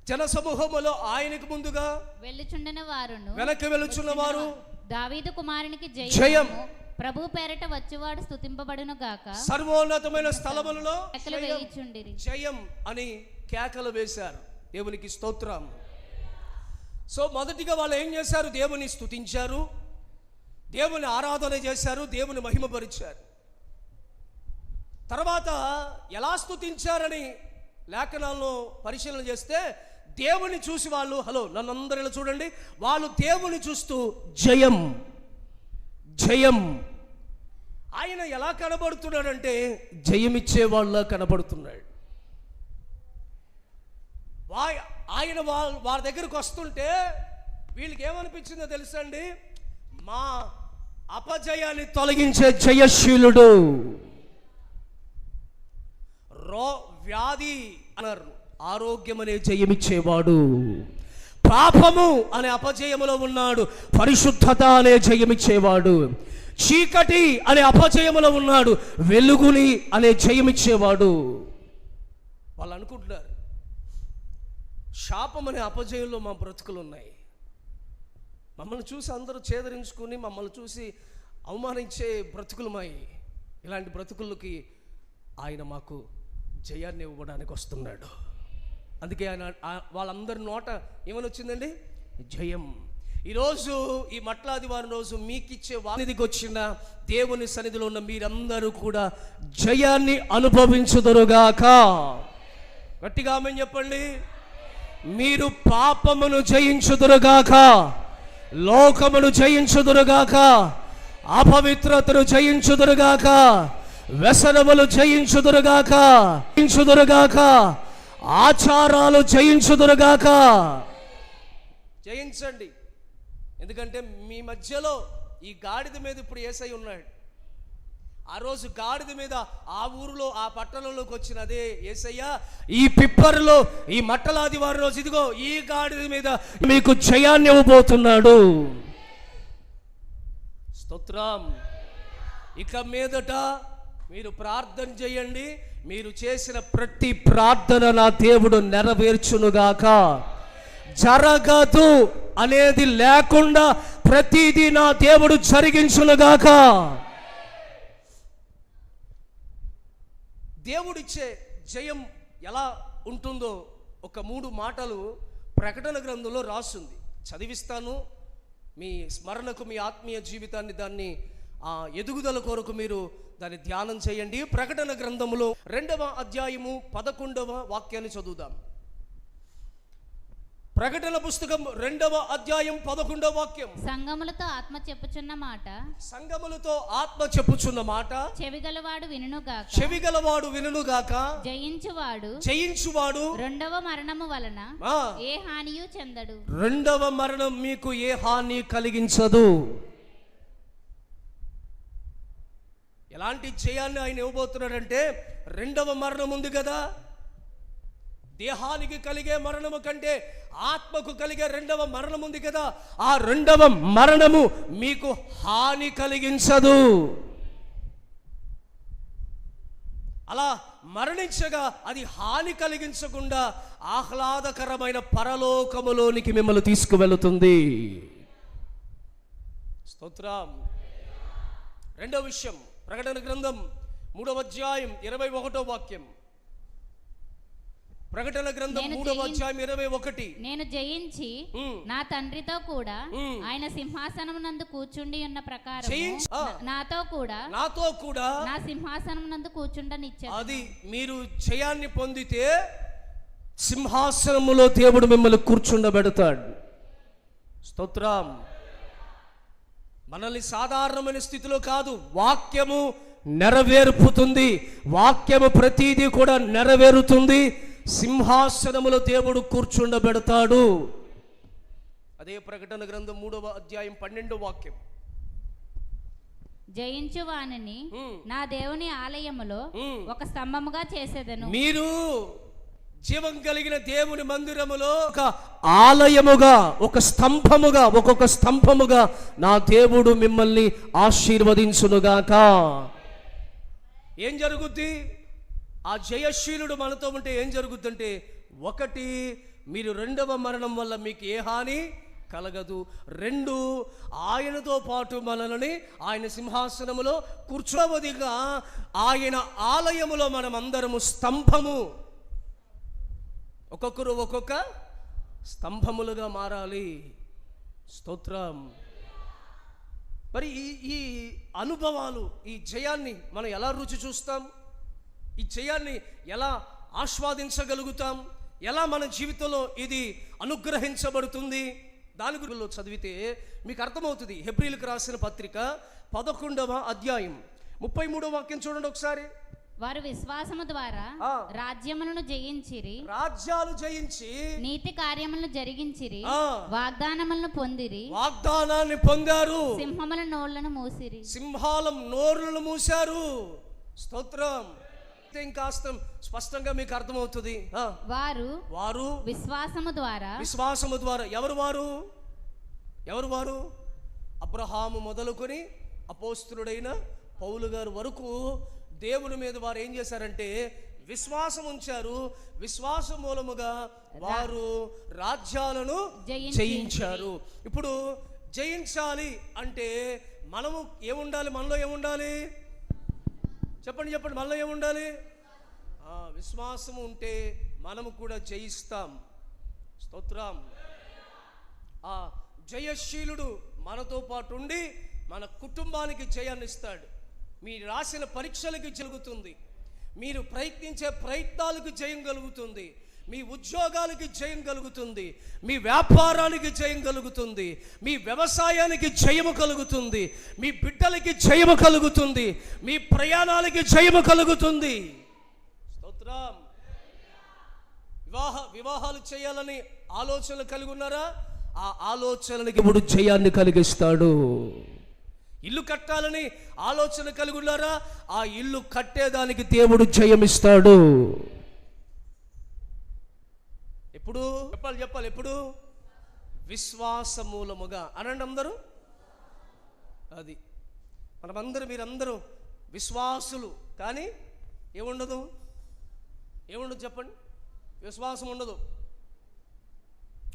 జన సమూహములో ఆయనకు ముందుగా వెళ్ళుచుండన వారును వెనక్కి వెళ్ళుచున్న వారు, దావీదు కుమారునికి జయం, ప్రభు పేరట వచ్చేవాడు స్తుతింపబడును గాక, సర్వోన్నతమైన స్థలములలో జయం అని కేకలు వేశారు. దేవునికి స్తోత్రం. సో మొదటిగా వాళ్ళు ఏం చేశారు? దేవుని స్తుతించారు, దేవుని ఆరాధన చేశారు, దేవుని మహిమపరిచారు. తర్వాత ఎలా స్తుతించారని లేఖనాల్లో పరిశీలన చేస్తే, దేవుని చూసి వాళ్ళు, నన్ను అందరిలో చూడండి, వాళ్ళు దేవుని చూస్తూ జయం జయం. ఆయన ఎలా కనబడుతున్నాడంటే జయమిచ్చే వాళ్ళ కనబడుతున్నాడు. ఆయన వారి దగ్గరకు వస్తుంటే వీళ్ళకి ఏమనిపించిందో తెలుసా అండి? మా అపజయాన్ని తొలగించే జయశీలుడు, వ్యాధి అన్నారు, ఆరోగ్యం అనే జయమిచ్చేవాడు, పాపము అనే అపజయములో ఉన్నాడు, పరిశుద్ధత అనే జయమిచ్చేవాడు. చీకటి అనే అపజయములో ఉన్నాడు, వెలుగుని అనే జయమిచ్చేవాడు. వాళ్ళు అనుకుంటున్నారు శాపం అనే అపజయంలో మా బ్రతుకులు ఉన్నాయి. మమ్మల్ని చూసి అందరూ చేదరించుకుని మమ్మల్ని చూసి అవమానించే బ్రతుకులమై, ఇలాంటి బ్రతుకులకి ఆయన మాకు జయాన్ని ఇవ్వడానికి వస్తున్నాడు. అందుకే ఆయన వాళ్ళందరి నోట ఏమని వచ్చిందండి? జయం. ఈరోజు ఈ మట్లాదివారం రోజు మీకిచ్చే వానిదికి వచ్చిన దేవుని సన్నిధిలో ఉన్న మీరందరూ కూడా జయాన్ని అనుభవించుదురుగాక. గట్టిగా ఆమేన్ చెప్పండి. మీరు పాపమును జయించుదురుగాక, లోకమును జయించుదురుగాక, అపవిత్రతను జయించుదురుగాక, వ్యసనములు జయించుదురుగాక, ఆచారాలు జయించుదురుగాక. జయించండి. ఎందుకంటే మీ మధ్యలో ఈ గాడిద మీద ఇప్పుడు యేసయ్య ఉన్నాడు. ఆ రోజు గాడిద మీద ఆ ఊరిలో ఆ పట్టణంలోకి వచ్చిన అదే యేసయ్య ఈ పిప్పర్లో ఈ మట్టలాదివారం రోజు ఇదిగో ఈ గాడిద మీద మీకు జయాన్ని ఇవ్వబోతున్నాడు. స్తోత్రం. ఇక మీదట మీరు ప్రార్థన చేయండి. మీరు చేసిన ప్రతి ప్రార్థన నా దేవుడు నెరవేర్చునుగాక. జరగదు అనేది లేకుండా ప్రతిదీ నా దేవుడు జరిగించునుగాక. దేవుడిచ్చే జయం ఎలా ఉంటుందో ఒక 3 మాటలు ప్రకటన గ్రంథంలో రాస్తుంది. చదివిస్తాను. మీ స్మరణకు, మీ ఆత్మీయ జీవితాన్ని, దాన్ని ఎదుగుదల కొరకు మీరు దాన్ని ధ్యానం చేయండి. ప్రకటన గ్రంథములో 2వ అధ్యాయము 11వ వాక్యాన్ని చదువుదాం. ప్రకటన పుస్తకం 2వ అధ్యాయం 11వ వాక్యం. సంగములతో ఆత్మ చెప్పుచున్న మాట, సంగములతో ఆత్మ చెప్పుచున్న మాట, చెవిగలవాడు వినుగాక, చెవిగలవాడు వినుగాక. జయించువాడు రెండవ మరణము వలన ఏ హానియు చెందడు. రెండవ మరణం మీకు ఏ హాని కలిగించదు. ఎలాంటి జయాన్ని ఆయన ఇవ్వబోతున్నాడంటే, రెండవ మరణం ఉంది కదా, దేహానికి కలిగే మరణము కంటే ఆత్మకు కలిగే రెండవ మరణం ఉంది కదా, ఆ రెండవ మరణము మీకు హాని కలిగించదు. అలా మరణించగా అది హాని కలిగించకుండా ఆహ్లాదకరమైన పరలోకములోనికి మిమ్మల్ని తీసుకువెళుతుంది. స్తోత్రం. రెండవ విషయం, ప్రకటన గ్రంథం 3వ అధ్యాయం 21వ వాక్యం. ప్రకటన గ్రంథం 3వ అధ్యాయం 21. నేను జయించి నా తండ్రితో కూడా ఆయన సింహాసనం నందు కూర్చుండి ఉన్న ప్రకారం నాతో కూడా నా సింహాసనం నందు కూర్చుండనిచ్చాడు. అది మీరు జయాన్ని పొందితే సింహాసనములో దేవుడు మిమ్మల్ని కూర్చుండబెడతాడు. స్తోత్రం. మనల్ని సాధారణమైన స్థితిలో కాదు, వాక్యము నెరవేర్పుతుంది. వాక్యము ప్రతిదీ కూడా నెరవేరుతుంది. సింహాసనములో దేవుడు కూర్చుండబెడతాడు. అదే ప్రకటన గ్రంథం 3వ అధ్యాయం 12వ వాక్యం. జయించువానిని నా దేవుని ఆలయములో ఒక స్తంభముగా చేసేదను. మీరు జీవం కలిగిన దేవుని మందిరములో ఒక ఆలయముగా, ఒక స్తంభముగా, ఒక్కొక్క స్తంభముగా నా దేవుడు మిమ్మల్ని ఆశీర్వదించునుగాక. ఏం జరుగుద్ది? ఆ జయశీలుడు మనతో ఉంటే ఏం జరుగుద్దంటే, 1, మీరు రెండవ మరణం వల్ల మీకు ఏ హాని కలగదు. 2, ఆయనతో పాటు మనల్ని ఆయన సింహాసనములో కూర్చోవదిగా ఆయన ఆలయములో మనం అందరము స్తంభము, ఒక్కొక్కరు ఒక్కొక్క స్తంభములుగా మారాలి. స్తోత్రం. మరి ఈ అనుభవాలు, ఈ జయాన్ని మనం ఎలా రుచి చూస్తాం? ఈ జయాన్ని ఎలా ఆస్వాదించగలుగుతాం? ఎలా మన జీవితంలో ఇది అనుగ్రహించబడుతుంది? దాని గురించి చదివితే మీకు అర్థమవుతుంది. హెబ్రీలకు రాసిన పత్రిక 11వ అధ్యాయం 33వ వాక్యం చూడండి ఒకసారి. వారు విశ్వాసము ద్వారా రాజ్యములను జయించిరి, రాజ్యాలు జయించి నీతి కార్యములను జరిగించిరి, వాగ్దానములను పొందిరి, వాగ్దానాన్ని పొందారు, సింహముల నోళ్లను మూసిరి, సింహాలం నోరులను మూశారు. స్తోత్రం. ఇంకాస్త స్పష్టంగా మీకు అర్థమవుతుంది. వారు విశ్వాసము ద్వారా ఎవరు వారు అబ్రహాము మొదలుకొని అపోస్తలుడైన పౌలు గారు వరకు దేవుని మీద వారు ఏం చేశారంటే విశ్వాసం ఉంచారు. విశ్వాస మూలముగా వారు రాజ్యాలను జయించారు. ఇప్పుడు జయించాలి అంటే మనము ఏముండాలి? మనలో ఏముండాలి? చెప్పండి మనలో ఏముండాలి? విశ్వాసము ఉంటే మనము కూడా జయిస్తాం. స్తోత్రం. ఆ జయశీలుడు మనతో పాటు ఉండి మన కుటుంబానికి జయాన్ని ఇస్తాడు. మీరు రాసిన పరీక్షలకి జరుగుతుంది, మీరు ప్రయత్నించే ప్రయత్నాలకు జయం కలుగుతుంది, మీ ఉద్యోగాలకి జయం కలుగుతుంది, మీ వ్యాపారానికి జయం కలుగుతుంది, మీ వ్యవసాయానికి జయము కలుగుతుంది, మీ బిడ్డలకి జయము కలుగుతుంది, మీ ప్రయాణాలకి జయము కలుగుతుంది. స్తోత్రం. వివాహాలు చేయాలని ఆలోచనలు కలిగి ఉన్నారా? ఆ ఆలోచనలకి ఇప్పుడు జయాన్ని కలిగిస్తాడు. ఇల్లు కట్టాలని ఆలోచన కలిగి ఉన్నారా? ఆ ఇల్లు కట్టేదానికి దేవుడు జయమిస్తాడు. ఎప్పుడు చెప్పాలి ఎప్పుడు? విశ్వాస మూలముగా అనండి అందరూ. అది మీరందరూ విశ్వాసులు, కానీ ఏముండదు చెప్పండి? విశ్వాసం ఉండదు.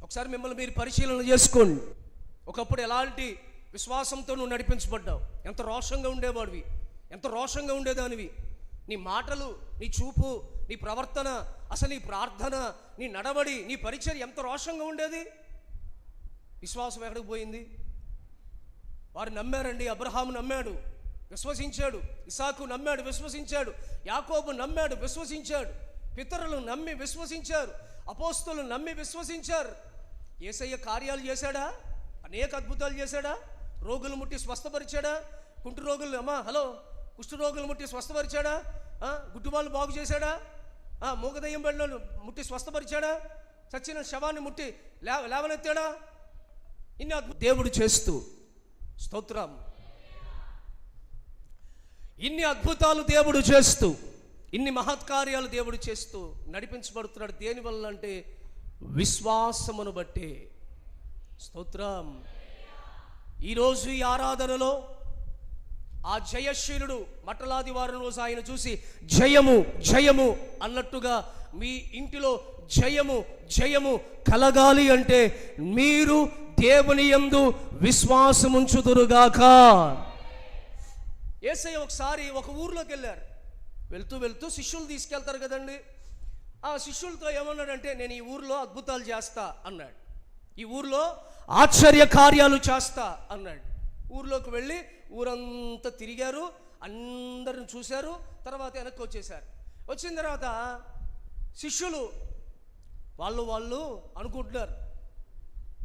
ఒకసారి మిమ్మల్ని మీరు పరిశీలన చేసుకోండి. ఒకప్పుడు ఎలాంటి విశ్వాసంతో నువ్వు నడిపించబడ్డావు? ఎంత రోషంగా ఉండేవాడివి, ఎంత రోషంగా ఉండేదానివి. నీ మాటలు, నీ చూపు, నీ ప్రవర్తన, అసలు నీ ప్రార్థన, నీ నడవడి, నీ పరిచర్య ఎంత రోషంగా ఉండేది. విశ్వాసం ఎక్కడికి పోయింది? వారు నమ్మారండి. అబ్రహాము నమ్మాడు, విశ్వసించాడు. ఇసాకు నమ్మాడు, విశ్వసించాడు. యాకోబు నమ్మాడు, విశ్వసించాడు. పితరులు నమ్మి విశ్వసించారు. అపోస్తలులు నమ్మి విశ్వసించారు. యేసయ్య కార్యాలు చేశాడా? అనేక అద్భుతాలు చేశాడా? రోగులు ముట్టి స్వస్థపరిచాడా? కుంటి రోగులు కుష్ఠ రోగులు ముట్టి స్వస్థపరిచాడా? గుడ్డివాళ్ళు బాగు చేశాడా? మూగదయ్యం పడిన ముట్టి స్వస్థపరిచాడా? చచ్చిన శవాన్ని ముట్టి లేవనెత్తాడా? ఇన్ని దేవుడు చేస్తూ, స్తోత్రం, ఇన్ని అద్భుతాలు దేవుడు చేస్తూ, ఇన్ని మహత్కార్యాలు దేవుడు చేస్తూ నడిపించబడుతున్నాడు. దేనివల్ల అంటే విశ్వాసమును బట్టి. స్తోత్రం. ఈరోజు ఈ ఆరాధనలో ఆ జయశీలుడు మట్టలాది వారం రోజు ఆయన చూసి జయము జయము అన్నట్టుగా మీ ఇంటిలో జయము జయము కలగాలి అంటే మీరు దేవుని యందు విశ్వాసముంచుదురుగాక. యేసయ్య ఒకసారి ఒక ఊర్లోకి వెళ్ళారు. వెళ్తూ శిష్యులు తీసుకెళ్తారు కదండి. ఆ శిష్యులతో ఏమన్నాడంటే, నేను ఈ ఊర్లో అద్భుతాలు చేస్తా అన్నాడు. ఈ ఊర్లో ఆశ్చర్య కార్యాలు చేస్తా అన్నాడు. ఊర్లోకి వెళ్ళి ఊరంతా తిరిగారు, అందరిని చూశారు. తర్వాత వెనక్కి వచ్చేసారు. వచ్చిన తర్వాత శిష్యులు వాళ్ళు అనుకుంటున్నారు.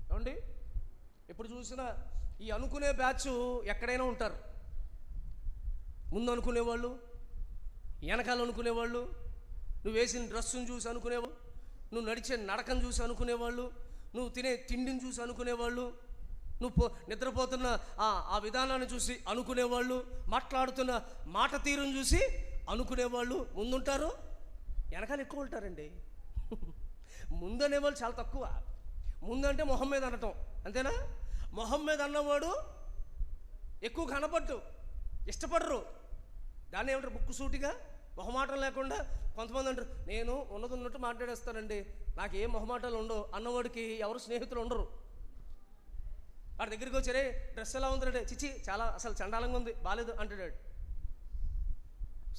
ఏమండి, ఎప్పుడు చూసినా ఈ అనుకునే బ్యాచ్ ఎక్కడైనా ఉంటారు. ముందు అనుకునేవాళ్ళు, వెనకాల అనుకునేవాళ్ళు, నువ్వు వేసిన డ్రెస్సును చూసి అనుకునేవాళ్ళు, నువ్వు నడిచే నడకను చూసి అనుకునేవాళ్ళు, నువ్వు తినే తిండిని చూసి అనుకునేవాళ్ళు, నువ్వు నిద్రపోతున్న ఆ విధానాన్ని చూసి అనుకునేవాళ్ళు, మాట్లాడుతున్న మాట తీరును చూసి అనుకునేవాళ్ళు ముందుంటారు, వెనకాల ఎక్కువ ఉంటారండి. ముందు అనేవాళ్ళు చాలా తక్కువ. ముందంటే మొహం మీద అనటం, అంతేనా? మొహం మీద అన్నవాడు ఎక్కువ కనపడ్డు, ఇష్టపడరు. దాన్ని ఏమంటారు? ముక్కు సూటిగా, మొహమాటం లేకుండా. కొంతమంది అంటారు, నేను ఉన్నట్టు మాట్లాడేస్తానండి, నాకు ఏ మొహమాటాలు ఉండవు అన్నవాడికి ఎవరు స్నేహితులు ఉండరు. వాడి దగ్గరికి వచ్చారే, డ్రెస్ ఎలా ఉందంటే, చిచి చాలా అసలు చండాలంగా ఉంది, బాలేదు అంటాడు.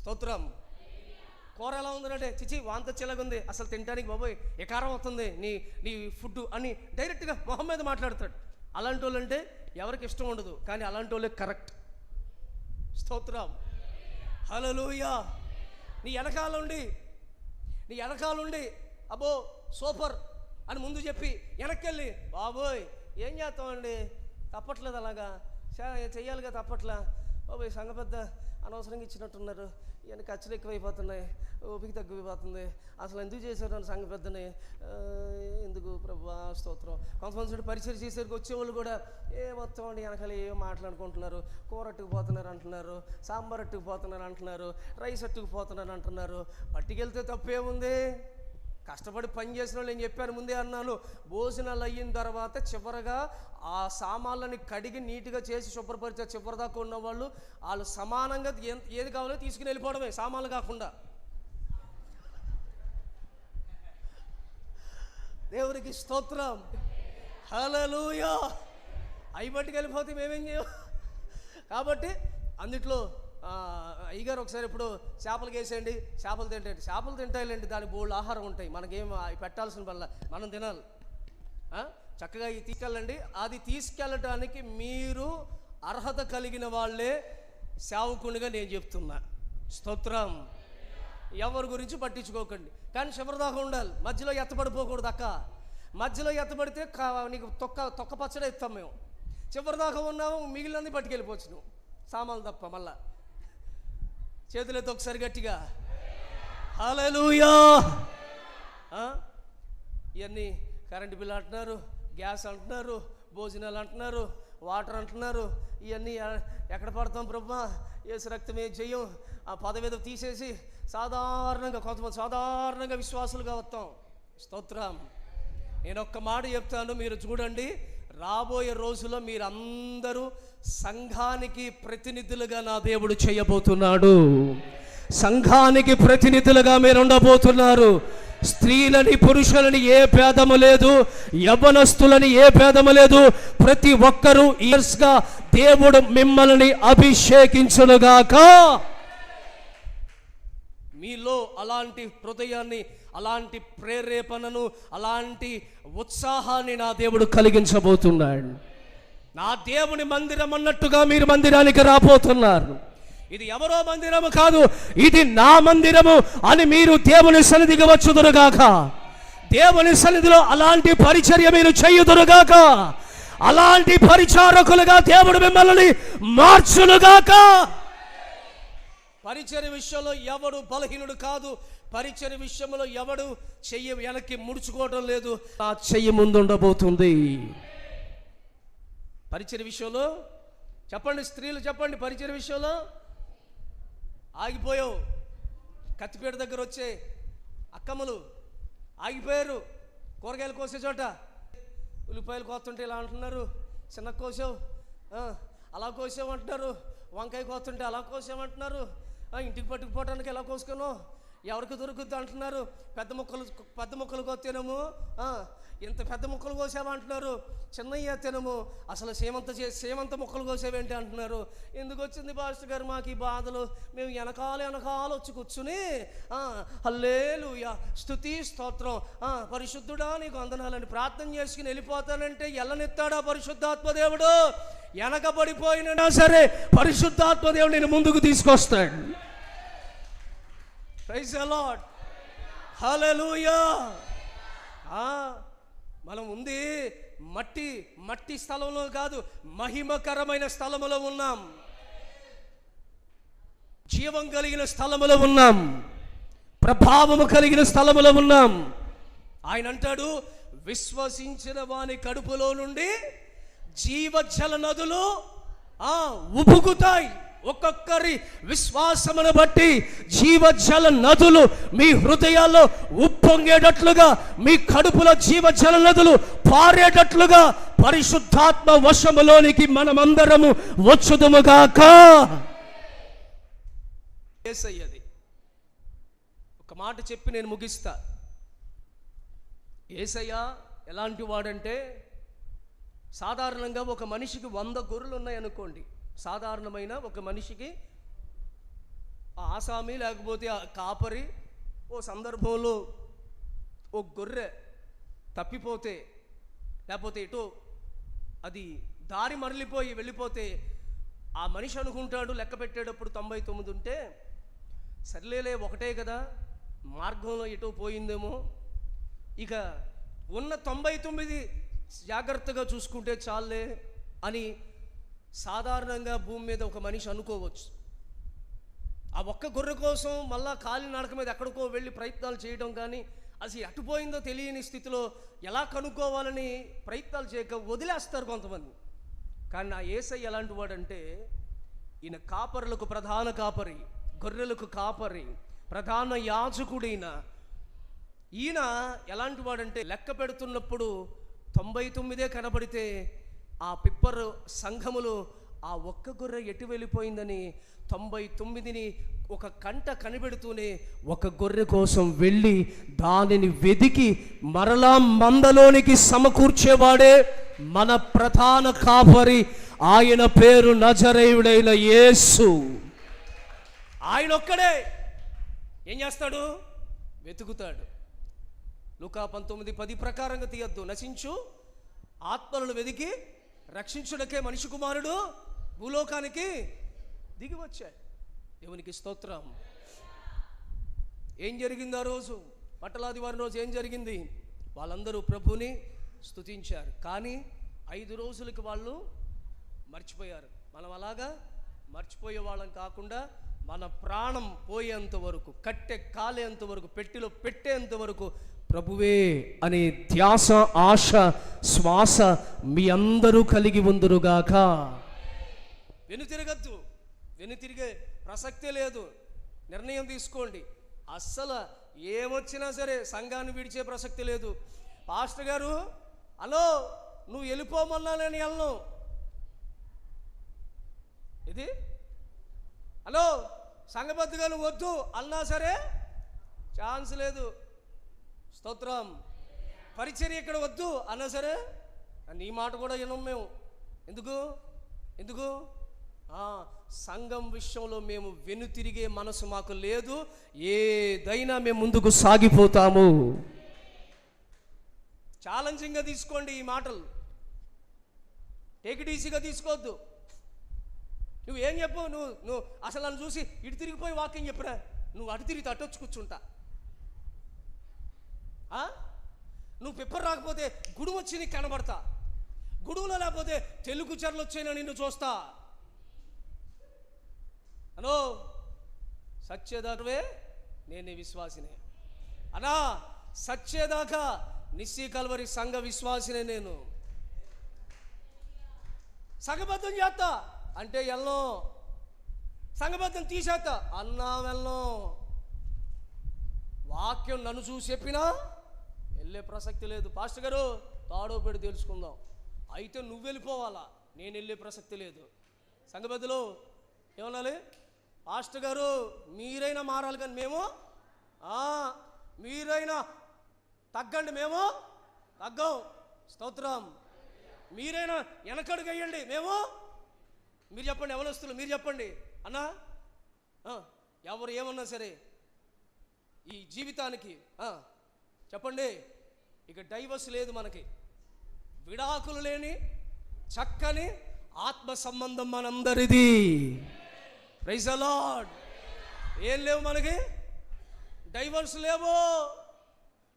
స్తోత్రం. కూర ఎలా ఉందంటే, చిచి వాంత చిల్లగా ఉంది, అసలు తినడానికి బాబోయ్ ఎకారం అవుతుంది నీ ఫుడ్ అని డైరెక్ట్గా మొహం మీద మాట్లాడతాడు. అలాంటి వాళ్ళు అంటే ఎవరికి ఇష్టం ఉండదు, కానీ అలాంటి వాళ్ళే కరెక్ట్. స్తోత్రం. హల్లెలూయా. నీ వెనకాలండి అబ్బో సూపర్ అని ముందు చెప్పి వెనక్కెళ్ళి, బాబోయ్ ఏం చేస్తామండి, తప్పట్లేదు, అలాగా చెయ్యాలిగా, తప్పట్లా, ఓ సంఘ పెద్ద అనవసరంగా ఇచ్చినట్టున్నారు, ఈయన ఖర్చులు ఎక్కువైపోతున్నాయి, ఓపిక తగ్గిపోతుంది, అసలు ఎందుకు చేశారు అని సంఘ పెద్దని ఎందుకు ప్రభువా స్తోత్రం. కొంతమంది పరిచయం చేసేసరికి వచ్చేవాళ్ళు కూడా మొత్తం అండి వెనకాల ఏమో మాట్లాడుకుంటున్నారు, కూర అట్టుకుపోతున్నారు అంటున్నారు, సాంబార్ అట్టుకుపోతున్నారు అంటున్నారు, రైస్ అట్టుకుపోతున్నారు అంటున్నారు. పట్టుకెళ్తే తప్పేముంది? కష్టపడి పని చేసిన వాళ్ళు నేను చెప్పాను ముందే అన్నాను, భోజనాలు అయిన తర్వాత చివరగా ఆ సామాన్లని కడిగి నీట్గా చేసి శుభ్రపరిచే చివరిదాకా ఉన్న వాళ్ళు సమానంగా ఏది కావాలో తీసుకుని వెళ్ళిపోవడమే, సామాన్లు కాకుండా. దేవునికి స్తోత్రం, హల్లెలూయా. అవి బట్టికి వెళ్ళిపోతే మేమేం చేయం. కాబట్టి అందుట్లో అయ్యగారు ఒకసారి ఇప్పుడు చేపలు వేసేయండి, చేపలు తింటాయండి. చేపలు తింటాయిలేండి, దానికి బోల్డ్ ఆహారం ఉంటాయి, మనకేం పెట్టాల్సిన వల్ల మనం తినాలి. చక్కగా ఇవి తీసుకెళ్ళండి. అది తీసుకెళ్ళటానికి మీరు అర్హత కలిగిన వాళ్ళే సేవకునిగా నేను చెప్తున్నా. స్తోత్రం. ఎవరి గురించి పట్టించుకోకండి, కానీ చివరిదాకా ఉండాలి. మధ్యలో ఎత్తబడిపోకూడదు అక్క. మధ్యలో ఎత్తబడితే నీకు తొక్క పచ్చడే ఇస్తాం మేము. చివరిదాకా ఉన్నాము, మిగిలినది పట్టుకెళ్ళిపోవచ్చు నువ్వు, సామాన్లు తప్ప. మళ్ళా చేతులతో ఒకసారి గట్టిగా హల్లెలూయా. ఇవన్నీ కరెంటు బిల్లు అంటున్నారు, గ్యాస్ అంటున్నారు, భోజనాలు అంటున్నారు, వాటర్ అంటున్నారు. ఇవన్నీ ఎక్కడ పడతాం ప్రభువా? యేసు రక్తమే జయం. ఆ పదవేదో తీసేసి సాధారణంగా కొంతమంది సాధారణంగా విశ్వాసులుగా వస్తాం. స్తోత్రం. నేను ఒక్క మాట చెప్తాను, మీరు చూడండి, రాబోయే రోజుల్లో మీరందరూ సంఘానికి ప్రతినిధులుగా నా దేవుడు చేయబోతున్నాడు. సంఘానికి ప్రతినిధులుగా మీరు ఉండబోతున్నారు. స్త్రీలని పురుషులని ఏ భేదము లేదు, యవ్వనస్తులని ఏ భేదము లేదు. ప్రతి ఒక్కరూ ఇయర్స్గా దేవుడు మిమ్మల్ని అభిషేకించునుగాక. మీలో అలాంటి హృదయాన్ని, అలాంటి ప్రేరేపణను, అలాంటి ఉత్సాహాన్ని నా దేవుడు కలిగించబోతున్నాడు. నా దేవుని మందిరం అన్నట్టుగా మీరు మందిరానికి రాబోతున్నారు. ఇది ఎవరో మందిరము కాదు, ఇది నా మందిరము అని మీరు దేవుని సన్నిధికి వచ్చుదురుగాక. దేవుని సన్నిధిలో అలాంటి పరిచర్య మీరు చేయుదురుగాక. అలాంటి పరిచారకులుగా దేవుడు మిమ్మల్ని మార్చునుగాక. పరిచర్య విషయంలో ఎవడు బలహీనుడు కాదు. పరిచర్య విషయంలో ఎవడు చెయ్యి వెనక్కి ముడుచుకోవడం లేదు, ఆ చెయ్యి ముందుండబోతుంది. పరిచర్య విషయంలో చెప్పండి, స్త్రీలు చెప్పండి, పరిచర్య విషయంలో ఆగిపోయావు. కత్తిపేట దగ్గర వచ్చే అక్కమ్మలు ఆగిపోయారు. కూరగాయలు కోసే చోట ఉల్లిపాయలు కోస్తుంటే ఇలా అంటున్నారు, చిన్న కోసావు, అలా కోసావు అంటున్నారు. వంకాయ కోస్తుంటే అలా కోసామంటున్నారు. ఇంటికి పట్టుకుపోవడానికి ఎలా కోసుకున్నావు, ఎవరికి దొరుకుద్ది అంటున్నారు. పెద్ద ముక్కలు కోస్తేనేమో ఇంత పెద్ద ముక్కలు కోసామంటున్నారు. చిన్నయ్య తినము, అసలు సేమంత ముక్కలు కోసేవేంటి అంటున్నారు. ఎందుకు వచ్చింది పాస్టర్ గారు మాకు ఈ బాధలు? మేము వెనకాల వచ్చి కూర్చుని హల్లెలూయా, స్తుతి స్తోత్రం, పరిశుద్ధుడా నీకు వందనాలని ప్రార్థన చేసుకుని వెళ్ళిపోతానంటే ఎల్లనెత్తాడా పరిశుద్ధాత్మ దేవుడు? వెనకబడిపోయినా సరే పరిశుద్ధాత్మ దేవుడు నేను ముందుకు తీసుకొస్తాడు. ప్రైజ్ ది లార్డ్, హల్లెలూయా. మనం ఉంది మట్టి స్థలంలో కాదు, మహిమకరమైన స్థలములో ఉన్నాం, జీవం కలిగిన స్థలములో ఉన్నాం, ప్రభావము కలిగిన స్థలములో ఉన్నాం. ఆయన అంటాడు, విశ్వసించిన వాని కడుపులో నుండి జీవజల నదులు ఉబుకుతాయి. ఒక్కొక్కరి విశ్వాసమును బట్టి జీవజల నదులు మీ హృదయాల్లో ఉప్పొంగేటట్లుగా, మీ కడుపులో జీవజల నదులు పారేటట్లుగా పరిశుద్ధాత్మ వశములోనికి మనమందరము వచ్చుదుముగాక. యేసయ్యది ఒక మాట చెప్పి నేను ముగిస్తా. యేసయ్య ఎలాంటి వాడంటే, సాధారణంగా ఒక మనిషికి 100 గొర్రెలు ఉన్నాయనుకోండి. సాధారణమైన ఒక మనిషికి ఆసామి లేకపోతే కాపరి ఓ సందర్భంలో ఓ గొర్రె తప్పిపోతే, లేకపోతే ఎటో అది దారి మరలిపోయి వెళ్ళిపోతే, ఆ మనిషి అనుకుంటాడు లెక్క పెట్టేటప్పుడు 99 ఉంటే, సర్లేలే ఒకటే కదా, మార్గంలో ఎటో పోయిందేమో, ఇక ఉన్న 99 జాగ్రత్తగా చూసుకుంటే చాలే అని సాధారణంగా భూమి మీద ఒక మనిషి అనుకోవచ్చు, ఆ ఒక్క గొర్రె కోసం మళ్ళా కాలి నడక మీద ఎక్కడికో వెళ్ళి ప్రయత్నాలు చేయడం, కానీ అసలు అటుపోయిందో తెలియని స్థితిలో ఎలా కనుక్కోవాలని ప్రయత్నాలు చేయక వదిలేస్తారు కొంతమంది. కానీ నా యేసయ్య ఎలాంటి వాడంటే, ఈయన కాపరులకు ప్రధాన కాపరి, గొర్రెలకు కాపరి, ప్రధాన యాజకుడైన ఈయన ఎలాంటి వాడంటే, లెక్క పెడుతున్నప్పుడు 99 కనబడితే ఆ పిప్పర్ సంఘములు ఆ ఒక్క గొర్రె ఎటు వెళ్ళిపోయిందని 99ని ఒక కంట కనిపెడుతూనే ఒక గొర్రె కోసం వెళ్ళి దానిని వెదికి మరలా మందలోనికి సమకూర్చేవాడే మన ప్రధాన కాపరి. ఆయన పేరు నజరేయుడైన యేసు. ఆయన ఒక్కడే ఏం చేస్తాడు? వెతుకుతాడు. లూకా 19:10 ప్రకారంగా తీయద్దు, నశించు ఆత్మలను వెదికి రక్షించుటకే మనిషి కుమారుడు భూలోకానికి దిగి వచ్చాడు. దేవునికి స్తోత్రం. ఏం జరిగింది ఆ రోజు? పట్టలాదివారం రోజు ఏం జరిగింది? వాళ్ళందరూ ప్రభుని స్తుతించారు, కానీ 5 రోజులకి వాళ్ళు మర్చిపోయారు. మనం అలాగా మర్చిపోయే వాళ్ళం కాకుండా మన ప్రాణం పోయేంత వరకు, కట్టె కాలేంత వరకు, పెట్టెలో పెట్టేంత వరకు ప్రభువే అనే ధ్యాస, ఆశ, శ్వాస మీ అందరూ కలిగి ఉందురుగాక. వెనుతిరగద్దు, వెనుతిరిగే ప్రసక్తే లేదు. నిర్ణయం తీసుకోండి. అస్సలు ఏమొచ్చినా సరే సంఘాన్ని విడిచే ప్రసక్తి లేదు. పాస్టర్ గారు, హలో, నువ్వు వెళ్ళిపోమన్నా నేను వెళ్ళను. ఇది హలో, సంఘబద్ధంగా నువ్వు వద్దు అన్నా సరే ఛాన్స్ లేదు. స్తోత్రం. పరిచర్య ఇక్కడ వద్దు అన్నా సరే నీ మాట కూడా వినం మేము. ఎందుకు సంఘం విషయంలో మేము వెనుతిరిగే మనసు మాకు లేదు. ఏదైనా మేము ముందుకు సాగిపోతాము. ఛాలెంజింగ్గా తీసుకోండి ఈ మాటలు, టేక్ ఇట్ ఈజీగా తీసుకోవద్దు. నువ్వు ఏం చెప్పు, నువ్వు అసలు నన్ను చూసి ఇటు తిరిగిపోయి వాక్యం చెప్పరా, నువ్వు అటు తిరిగి అట్టొచ్చి కూర్చుంటా. నువ్వు పెప్పర్ రాకపోతే గుడుము వచ్చి నీకు కనబడతా, గుడువులో లేకపోతే తెలుగు చెరలు వచ్చైనా నిన్ను చూస్తా. అనో సచ్చేదాకవే నేను విశ్వాసినే అనా, సచ్చేదాకా నిస్సీ కల్వరి సంఘ విశ్వాసినే నేను. సంఘబద్ధం చేస్తా అంటే వెళ్ళను, సంఘబద్ధం తీసేస్తా అన్నా వెళ్ళను. వాక్యం నన్ను చూసి చెప్పినా వెళ్ళే ప్రసక్తి లేదు. పాస్టర్ గారు తాడో పెడి తెలుసుకుందాం, అయితే నువ్వు వెళ్ళిపోవాలా, నేను వెళ్ళే ప్రసక్తి లేదు. సంఘబద్ధులు ఏమనాలి? పాస్టర్ గారు మీరైనా మారాలి, కానీ మేము మీరైనా తగ్గండి, మేము తగ్గం. స్తోత్రం. మీరైనా వెనకడుగు వేయండి, మీరు చెప్పండి. ఎవరొస్తులు మీరు చెప్పండి అన్నా. ఎవరు ఏమన్నా సరే ఈ జీవితానికి చెప్పండి, ఇక డైవర్స్ లేదు మనకి. విడాకులు లేని చక్కని ఆత్మ సంబంధం మనందరిది. Praise the lord. ఏం లేవు మనకి, డైవర్స్ లేవు.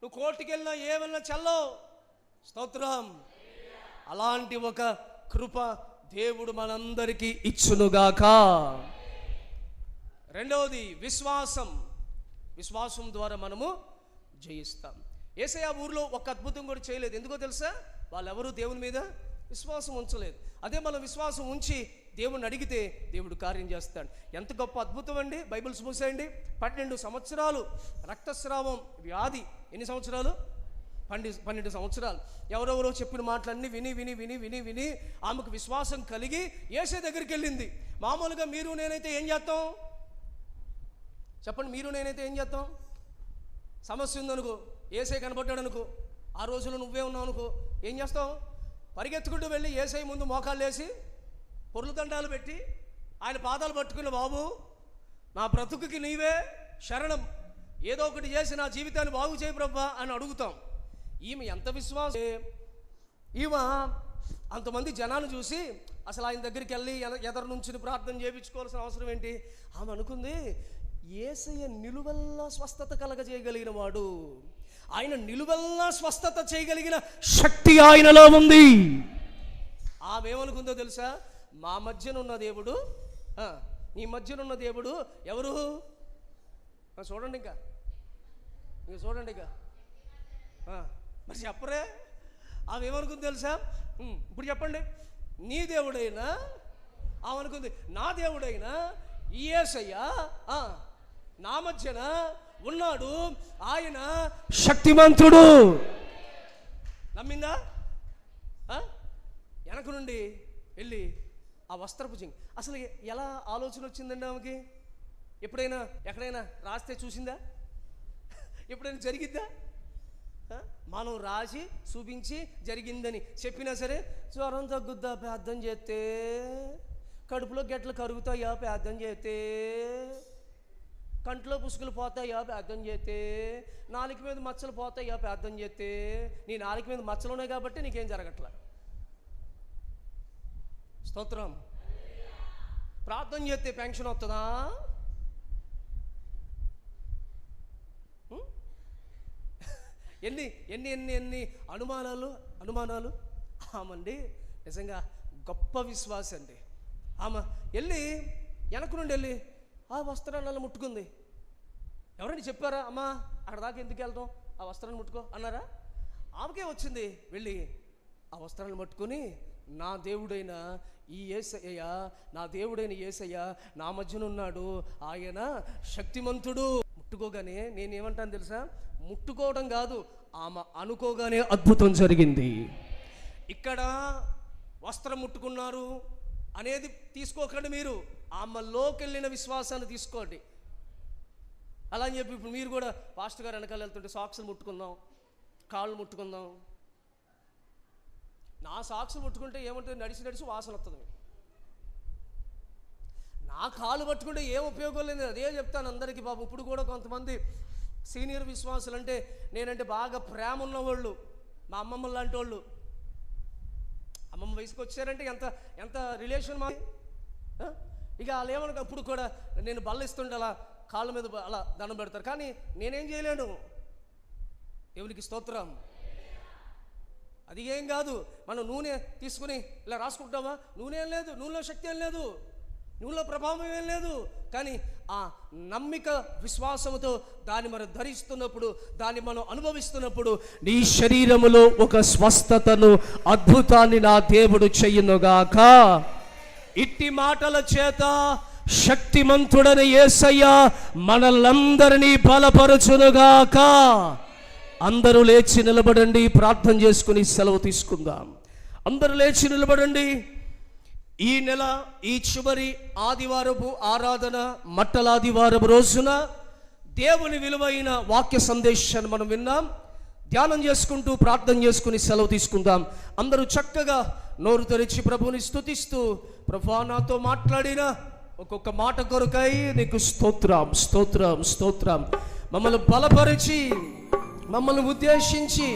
నువ్వు కోర్టుకి వెళ్ళినా ఏమన్నా చల్లవు. స్తోత్రం. అలాంటి ఒక కృప దేవుడు మనందరికీ ఇచ్చునుగాక. రెండవది విశ్వాసం. విశ్వాసం ద్వారా మనము జయిస్తాం. యేసయ్య ఊరిలో ఒక అద్భుతం కూడా చేయలేదు. ఎందుకో తెలుసా? వాళ్ళెవరూ దేవుని మీద విశ్వాసం ఉంచలేదు. అదే మనం విశ్వాసం ఉంచి దేవుణ్ణి అడిగితే దేవుడు కార్యం చేస్తాడు. ఎంత గొప్ప అద్భుతం అండి. బైబిల్స్ మూసేయండి. 12 సంవత్సరాలు రక్తస్రావం వ్యాధి. ఎన్ని సంవత్సరాలు? 12 సంవత్సరాలు. ఎవరెవరో చెప్పిన మాటలన్నీ విని విని విని విని విని ఆమెకు విశ్వాసం కలిగి యేసయ్య దగ్గరికి వెళ్ళింది. మామూలుగా మీరు నేనైతే ఏం చేస్తాం చెప్పండి? మీరు నేనైతే ఏం చేస్తాం? సమస్య ఉందనుకో, యేసయ్య కనబడ్డాడు అనుకో, ఆ రోజులో నువ్వే ఉన్నావు అనుకో, ఏం చేస్తావు? పరిగెత్తుకుంటూ వెళ్ళి యేసయ్య ముందు మోకాళ్ళు వేసి పొర్లు దండాలు పెట్టి ఆయన పాదాలు పట్టుకుని, బాబు నా బ్రతుకుకి నీవే శరణం, ఏదో ఒకటి చేసి నా జీవితాన్ని బాగు చేయి ప్రభా అని అడుగుతాం. ఈమె ఎంత విశ్వాసం! ఈమె అంతమంది జనాన్ని చూసి అసలు ఆయన దగ్గరికి వెళ్ళి ఎదరు నుంచి ప్రార్థన చేయించుకోవాల్సిన అవసరం ఏంటి? ఆమె అనుకుంది, యేసయ్య నిలువెల్లా స్వస్థత కలగజేయగలిగిన వాడు, ఆయన నిలువెల్లా స్వస్థత చేయగలిగిన శక్తి ఆయనలో ఉంది. ఆమె ఏమనుకుందో తెలుసా? మా మధ్యన ఉన్న దేవుడు, నీ మధ్యన ఉన్న దేవుడు ఎవరు? చూడండి ఇంకా చూడండి ఇంకా మరి చెప్పరే. ఆమె ఏమనుకుంది తెలుసా? ఇప్పుడు చెప్పండి. నీ దేవుడైనా ఆమెనుకుంది, నా దేవుడైనా ఈ యేసయ్య నా మధ్యన ఉన్నాడు, ఆయన శక్తిమంతుడు. నమ్మిందా? వెనక నుండి వెళ్ళి ఆ వస్త్రపు చింగ్ అసలు ఎలా ఆలోచన వచ్చిందండి ఆమెకి? ఎప్పుడైనా ఎక్కడైనా రాస్తే చూసిందా? ఎప్పుడైనా జరిగిద్దా? మనం రాసి చూపించి జరిగిందని చెప్పినా సరే, జ్వరం తగ్గుద్దా ప్రార్థన చేస్తే, కడుపులో గెట్లు కరుగుతాయా ప్రార్థన చేస్తే, కంట్లో పుసుకులు పోతాయా ప్రార్థన చేస్తే, నాలుక మీద మచ్చలు పోతాయా ప్రార్థన చేస్తే. నీ నాలుక మీద మచ్చలు ఉన్నాయి కాబట్టి నీకేం జరగట్లా. స్తోత్రం. ప్రార్థన చేస్తే పెన్షన్ వస్తుందా? ఎన్ని ఎన్ని ఎన్ని ఎన్ని అనుమానాలు. ఆమండి నిజంగా గొప్ప విశ్వాసం అండి. ఆమె వెళ్ళి వెనక నుండి వెళ్ళి ఆ వస్త్రాన్ని ముట్టుకుంది. ఎవరైనా చెప్పారా? అమ్మా అక్కడ దాకా ఎందుకు వెళ్తాం, ఆ వస్త్రాన్ని ముట్టుకో అన్నారా? ఆమెకే వచ్చింది. వెళ్ళి ఆ వస్త్రాన్ని పట్టుకొని, నా దేవుడైన ఈ యేసయ్య, నా దేవుడైన యేసయ్య నా మధ్యన ఉన్నాడు, ఆయన శక్తిమంతుడు. ముట్టుకోగానే నేనేమంటాను తెలుసా? ముట్టుకోవడం కాదు, ఆమె అనుకోగానే అద్భుతం జరిగింది. ఇక్కడ వస్త్రం ముట్టుకున్నారు అనేది తీసుకోకండి మీరు, ఆమెలోకి వెళ్ళిన విశ్వాసాన్ని తీసుకోండి. అలా అని చెప్పి ఇప్పుడు మీరు కూడా పాస్టర్ గారు వెనకాల వెళ్తుంటే సాక్సులు ముట్టుకుందాం, కాళ్ళు ముట్టుకుందాం. నా సాక్సులు ముట్టుకుంటే ఏముంటుంది? నడిచి నడిచి వాసన వస్తుంది. నా కాళ్ళు పట్టుకుంటే ఏం ఉపయోగం లేదు. అదే చెప్తాను అందరికీ. బాబు ఇప్పుడు కూడా కొంతమంది సీనియర్ విశ్వాసులు అంటే, నేనంటే బాగా ప్రేమ ఉన్నవాళ్ళు, మా అమ్మమ్మ లాంటి వాళ్ళు. అమ్మమ్మ వయసుకు వచ్చారంటే ఎంత ఎంత రిలేషన్ మా. ఇక వాళ్ళు ఏమనుకో అప్పుడు కూడా నేను బల్లిస్తుంటే అలా కాళ్ళ మీద అలా దండం పెడతారు. కానీ నేనేం చేయలేను. దేవునికి స్తోత్రం. అది ఏం కాదు. మనం నూనె తీసుకుని ఇలా రాసుకుంటామా? నూనె ఏం లేదు, నూనెలో శక్తి ఏం లేదు, నూనెలో ప్రభావం ఏం లేదు. కానీ ఆ నమ్మిక విశ్వాసముతో దాన్ని మనం ధరిస్తున్నప్పుడు, దాన్ని మనం అనుభవిస్తున్నప్పుడు, నీ శరీరములో ఒక స్వస్థతను, అద్భుతాన్ని నా దేవుడు చెయ్యునుగాక. ఇట్టి మాటల చేత శక్తిమంతుడని యేసయ్య మనలందరినీ బలపరచునుగాక. అందరూ లేచి నిలబడండి, ప్రార్థన చేసుకుని సెలవు తీసుకుందాం. అందరూ లేచి నిలబడండి. ఈ నెల ఈ చివరి ఆదివారపు ఆరాధన, మట్టలాదివారపు రోజున దేవుని విలువైన వాక్య సందేశాన్ని మనం విన్నాం. ధ్యానం చేసుకుంటూ ప్రార్థన చేసుకుని సెలవు తీసుకుందాం. అందరూ చక్కగా నోరు తెరిచి ప్రభువుని స్తుతిస్తూ, ప్రభువా నాతో మాట్లాడిన ఒక్కొక్క మాట కొరకై నీకు స్తోత్రం, స్తోత్రం, స్తోత్రం. మమ్మల్ని బలపరిచి, మమ్మల్ని ఉద్దేశించి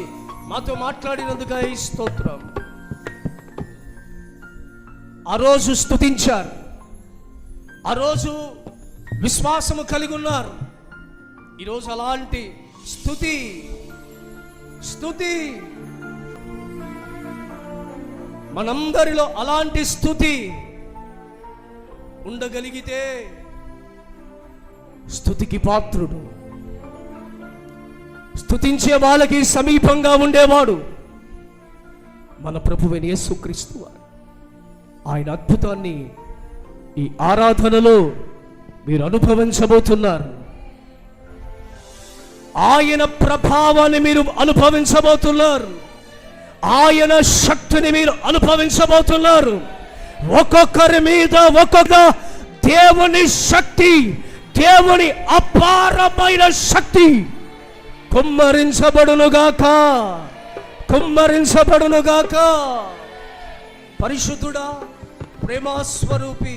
మాతో మాట్లాడినందుకై స్తోత్రం. ఆ రోజు స్తుతించారు, ఆ రోజు విశ్వాసము కలిగి ఉన్నారు. ఈరోజు అలాంటి స్తుతి మనందరిలో అలాంటి స్తుతి ఉండగలిగితే, స్తుతికి పాత్రుడు, స్తుతించే వాళ్ళకి సమీపంగా ఉండేవాడు మన ప్రభువైన యేసుక్రీస్తు వారు. ఆయన అద్భుతాన్ని ఈ ఆరాధనలో మీరు అనుభవించబోతున్నారు. ఆయన ప్రభావాన్ని మీరు అనుభవించబోతున్నారు. ఆయన శక్తిని మీరు అనుభవించబోతున్నారు. ఒక్కొక్కరి మీద ఒక్కొక్క దేవుని శక్తి, దేవుని అపారమైన శక్తి కుమ్మరించబడునుగాక, కుమ్మరించబడునుగాక. పరిశుద్ధుడా, ప్రేమాస్వరూపి,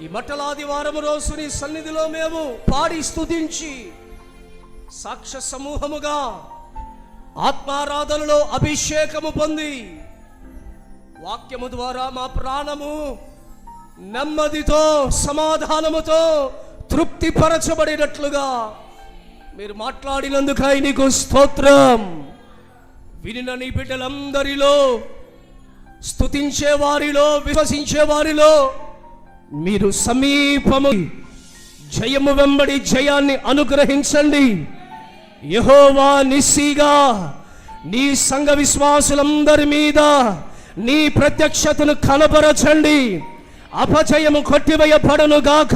ఈ మట్టలాదివారము రోజు నీ సన్నిధిలో మేము పాడి స్తుతించి సాక్ష్య సమూహముగా ఆత్మారాధనలో అభిషేకము పొంది, వాక్యము ద్వారా మా ప్రాణము నెమ్మదితో, సమాధానముతో తృప్తిపరచబడినట్లుగా మీరు మాట్లాడినందుకై నీకు స్తోత్రం. వినిన నీ బిడ్డలందరిలో స్తుతించే వారిలో, విశ్వసించే వారిలో మీరు సమీపము, జయము వెంబడి జయాన్ని అనుగ్రహించండి. యెహోవా నిస్సిగా నీ సంఘ విశ్వాసులందరి మీద నీ ప్రత్యక్షతను కనబరచండి. అపజయము కొట్టివేయబడును గాక.